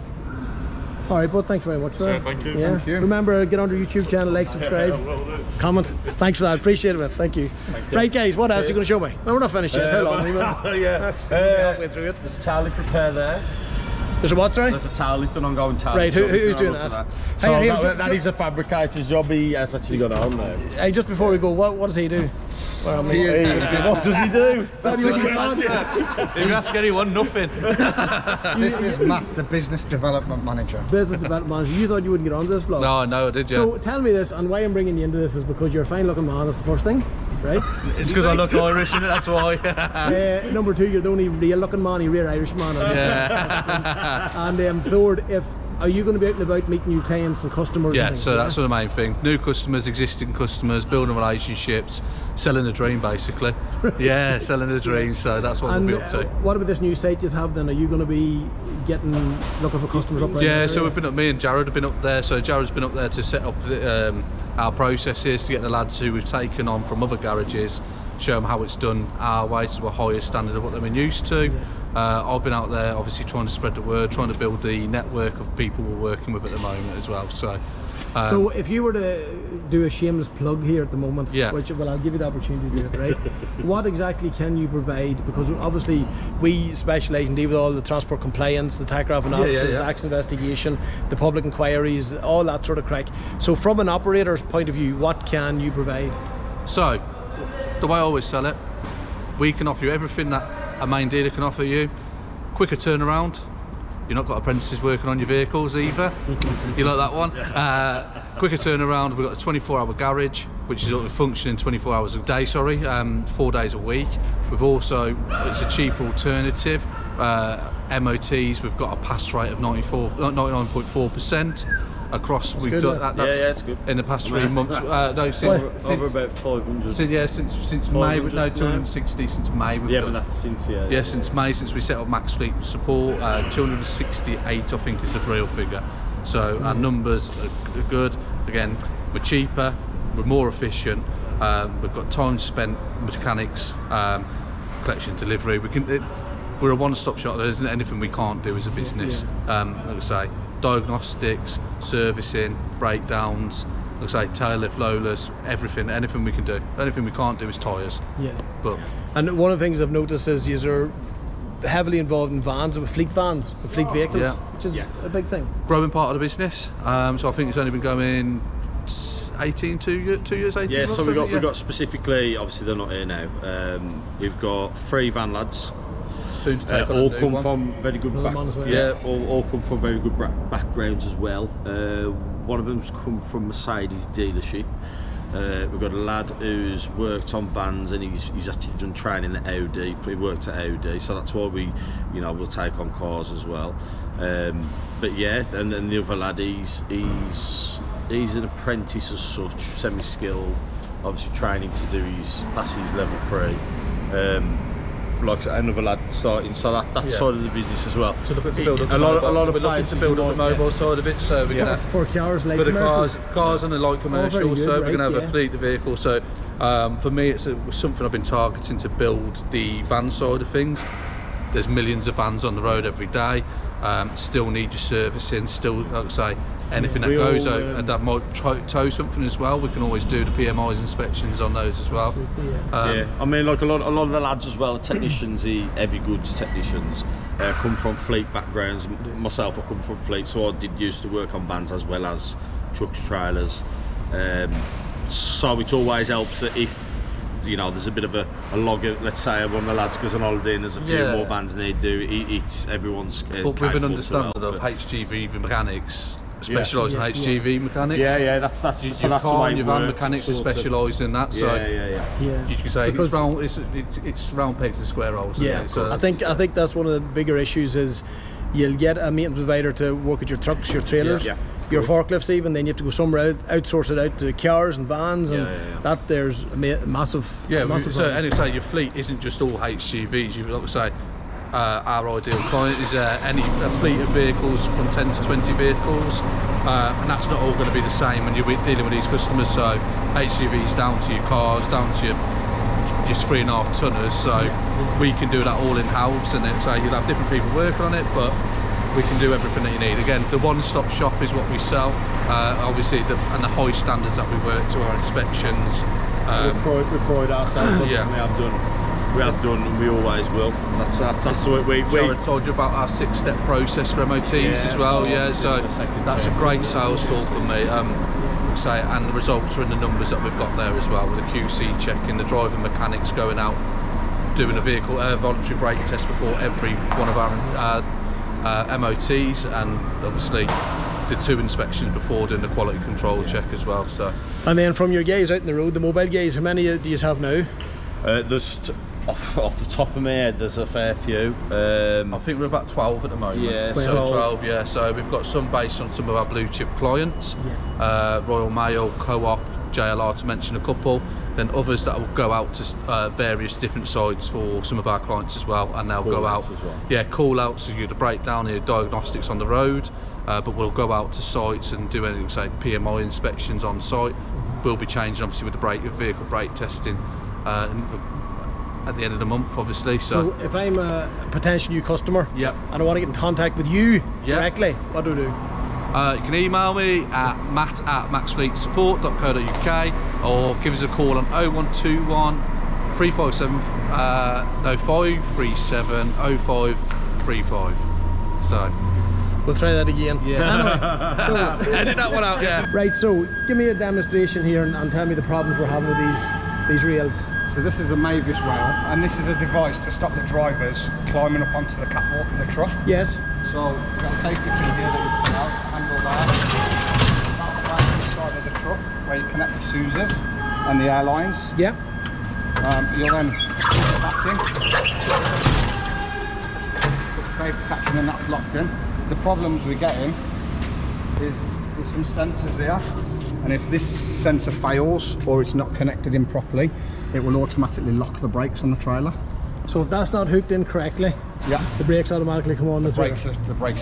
All right, bud, thanks very much for that. Thank you. Yeah. Thank you. Remember, get on our YouTube channel, like, subscribe, comment. Thanks for that. Appreciate it, Thank you. Right, guys, what else are you going to show me? No, we're not finished yet. How long? That's halfway through it. There's a towel lift repair there. There's a what, sorry? There's a towel lift, an ongoing towel lift. Right, who's doing that? So that is a fabricator's job. He has actually got on there. Hey, just before we go, what does he do? What does he do? That's a good answer. If you ask anyone, nothing. This is Matt, the business development manager. Business development manager. You thought you wouldn't get onto this vlog? No, I did, yeah. So tell me this, and why I'm bringing you into this is because you're a fine looking man, that's the first thing, right? It's because I look Irish, innit? That's why. Number two, you're the only real looking man, you're a real Irish man. Yeah. And third, are you going to be out and about meeting new clients and customers? Yeah, and so that's the main thing. New customers, existing customers, building relationships, selling the dream basically. Yeah, selling the dream, so that's what we'll be up to. What about this new site you have then? Are you going to be looking for customers up there? Yeah, so we've been up, me and Jared have been up there, so Jared's been up there to set up our processes, to get the lads who we've taken on from other garages, show them how it's done our way to a higher standard of what they've been used to. I've been out there obviously trying to spread the word, trying to build the network of people we're working with at the moment as well. So if you were to do a shameless plug here at the moment, which, well, I'll give you the opportunity to do it, right? What exactly can you provide? Because obviously we specialise and deal with all the transport compliance, the tachograph analysis, the accident investigation, the public inquiries, all that sort of crack. So from an operator's point of view, what can you provide? So the way I always sell it, we can offer you everything that a main dealer can offer you. Quicker turnaround. You've not got apprentices working on your vehicles either. You like that one? Quicker turnaround. We've got a 24-hour garage, which is functioning 24 hours a day, 4 days a week. We've also, it's a cheaper alternative. MOTs, we've got a pass rate of 99.4%. Across, that's we've good, done that. It's good. In the past 3 months. No, since over about 500. Since May, no, 260 since May. But that's since since May, since we set up Max Fleet Support, 268 I think is the real figure. So our numbers are good. Again, we're cheaper, we're more efficient. We've got time spent, mechanics, collection, delivery. We're a one-stop shop. There isn't anything we can't do as a business. Like I say, diagnostics, servicing, breakdowns, like I say, tail lift, loaders, anything we can do. The only thing we can't do is tyres. And one of the things I've noticed is you're heavily involved in vans, with fleet vans, with fleet vehicles, which is a big thing. Growing part of the business. So I think it's only been going 2 years, 18 months. So we've got specifically, obviously they're not here now. We've got 3 van lads. Soon to take all come from very good all come from very good backgrounds as well. One of them's come from Mercedes dealership. We've got a lad who's worked on vans and he's actually done training at Audi. He worked at Audi, so that's why we'll take on cars as well. But yeah, and then the other lad, he's an apprentice as such, semi-skilled, obviously training to do pass his level 3. Like another lad starting, so that side of the business as well. To look at the build up, a lot of places to build up the mobile side of it. So we're for cars, like cars and the light commercial. So we're going to have a fleet of vehicles. So for me, it's something I've been targeting to build the van side of things. There's millions of vans on the road every day. Still need your servicing. Still, like I say, anything that goes out and that might tow something as well, we can always do the PMIs inspections on those as well. I mean, like a lot of the lads as well, the technicians, the heavy goods technicians, come from fleet backgrounds. Myself, I come from fleet, so I used to work on vans as well as trucks, trailers. So it always helps that if there's a bit of a log, let's say one of the lads goes on holiday and there's a few more vans than they do, it's everyone's but with an understanding of HGV mechanics, specialise in HGV mechanics. That's the way your van mechanics are specialised in that. So you can say it's round pegs and square holes. So I think that's one of the bigger issues is you'll get a maintenance provider to work with your trucks, your trailers, your forklifts even, then you have to go somewhere outsource it out to cars and vans, and that there's a massive so and say your fleet isn't just all HGVs. You like to say our ideal client is a fleet of vehicles from 10 to 20 vehicles, and that's not all going to be the same when you're dealing with these customers. So HGVs down to your cars, down to your 3.5 tonners, so we can do that all in-house, and then you'll have different people working on it, but we can do everything that you need. Again, the one-stop shop is what we sell, obviously, and the high standards that we work to, our inspections. We pride ourselves on we have done and we always will. That's what we told you about our 6-step process for MOTs as well. So that's a great sales tool for me. And the results are in the numbers that we've got there as well, with the QC checking, the driving mechanics going out, doing a vehicle voluntary brake test before every one of our MOTs, and obviously did 2 inspections before doing the quality control check as well. So, and then from your guys out in the road, the mobile guys, how many do you have now? There's off the top of my head, there's a fair few. I think we're about 12 at the moment. So 12, So we've got some based on some of our blue chip clients, Royal Mail, Co-op, JLR, to mention a couple. Then others that will go out to various different sites for some of our clients as well, and they'll go out as well. Call outs, so you do the breakdown, your diagnostics on the road, but we'll go out to sites and do anything, say PMI inspections on site. We'll be changing obviously with the vehicle brake testing. at the end of the month, obviously. So if I'm a potential new customer, yep, and I want to get in contact with you directly, what do I do? You can email me at matt@maxfleetsupportltd.co.uk or give us a call on 0121 357 537 0535. So we'll try that again. Yeah. Anyway, edit that one out. Yeah. Right. So give me a demonstration here and tell me the problems we're having with these rails. So this is a Mavis rail, and this is a device to stop the drivers climbing up onto the catwalk in the truck. Yes. So we've got a safety pin here that you pull out, handle there. That the side of the truck where you connect the Sousas and the airlines. Yeah. You'll then put it back in. Put the safety catch in, and that's locked in. The problems we're getting is there's some sensors here, and if this sensor fails or it's not connected in properly, it will automatically lock the brakes on the trailer. So if that's not hooked in correctly, yeah, the brakes automatically come on. The brakes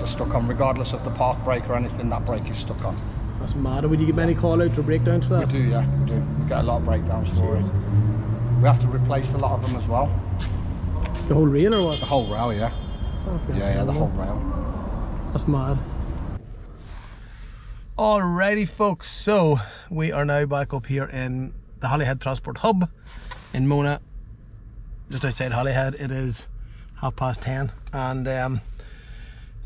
are stuck on, regardless of the park brake or anything. That brake is stuck on. That's mad. Would you get many call outs or breakdowns for that? We do, yeah, we do. We get a lot of breakdowns for it. We have to replace a lot of them as well. The whole rail or what? The whole rail, yeah. Okay. Yeah, the whole rail. That's mad. Alrighty folks, so we are now back up here in the Holyhead Transport Hub in Mona, just outside Holyhead. It is 10:30 and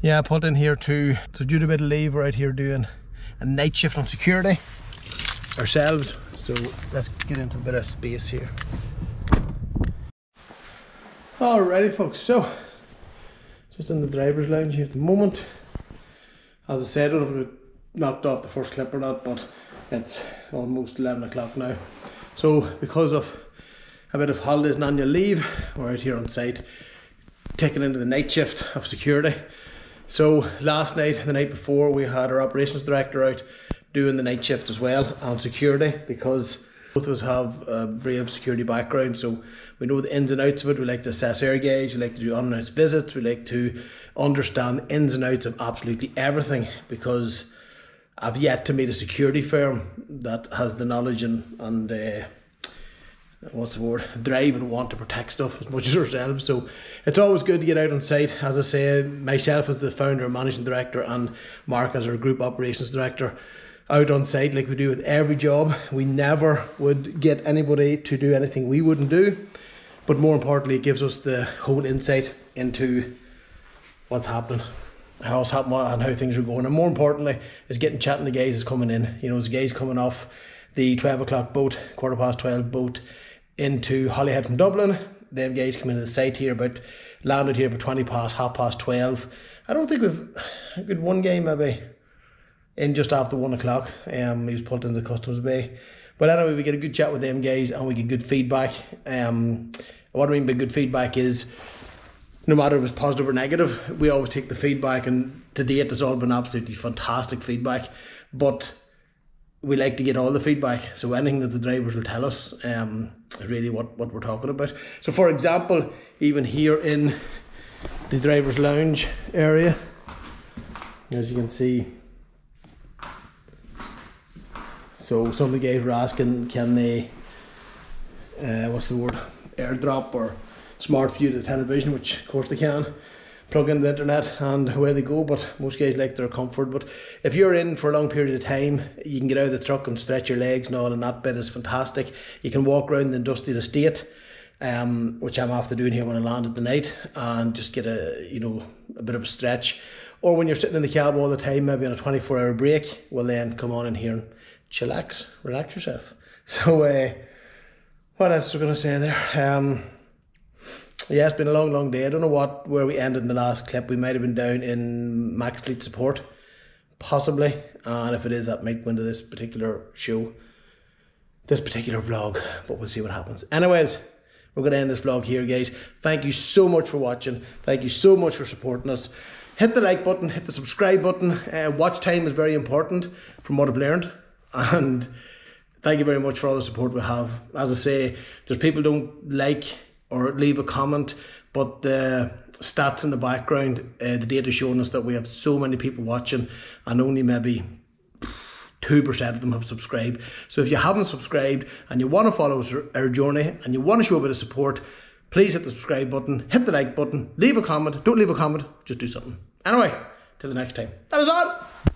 yeah, I pulled in here too. So due to a bit of leave, we're out here doing a night shift on security ourselves. So let's get into a bit of space here. Alrighty folks, so just in the driver's lounge here at the moment. As I said, I don't know if we knocked off the first clip or not, but it's almost 11 o'clock now. So because of a bit of holidays and annual leave, we're out here on site taking into the night shift of security. So last night, the night before, we had our operations director out doing the night shift as well on security, because both of us have a brave security background, so we know the ins and outs of it. We like to assess air gauge, we like to do unannounced visits, we like to understand the ins and outs of absolutely everything, because I've yet to meet a security firm that has the knowledge and what's the word, drive and want to protect stuff as much as ourselves. So it's always good to get out on site. As I say, myself as the founder and managing director, and Mark as our group operations director, out on site like we do with every job. We never would get anybody to do anything we wouldn't do, but more importantly, it gives us the whole insight into what's happening, how it's happening and how things are going. And more importantly is getting chatting to guys is coming in. You know, as guys coming off the 12 o'clock boat, 12:15 boat into Holyhead from Dublin. Them guys come into the site here landed here about 12:20. I don't think we've one game maybe in just after 1 o'clock. He was pulled into the customs bay. But anyway, we get a good chat with them guys and we get good feedback. What I mean by good feedback is, no matter if it's positive or negative, we always take the feedback, and to date it's all been absolutely fantastic feedback. But we like to get all the feedback, so anything that the drivers will tell us is really what we're talking about. So for example, even here in the driver's lounge area, as you can see, so some of the guys were asking, can they airdrop or smart view to the television, which of course they can, plug in the internet and away they go. But most guys like their comfort. But if you're in for a long period of time, you can get out of the truck and stretch your legs and all, and that bit is fantastic. You can walk around the industrial estate, which I'm after doing here when I land at the night, and just get a bit of a stretch. Or when you're sitting in the cab all the time, maybe on a 24-hour break, well then come on in here and chillax, relax yourself. So what else was I going to say there? Yeah, it's been a long day. I don't know where we ended in the last clip. We might have been down in Max Fleet Support, possibly. And if it is, that might go into this particular show, this particular vlog, but we'll see what happens. Anyways, we're going to end this vlog here, guys. Thank you so much for watching. Thank you so much for supporting us. Hit the like button, hit the subscribe button. Watch time is very important from what I've learned. And thank you very much for all the support we have. As I say, there's people don't like or leave a comment, but the stats in the background, the data showing us that we have so many people watching, and only maybe 2% of them have subscribed. So if you haven't subscribed and you want to follow our journey and you want to show a bit of support, please hit the subscribe button, hit the like button, leave a comment. Don't leave a comment, just do something. Anyway, till the next time. That is all.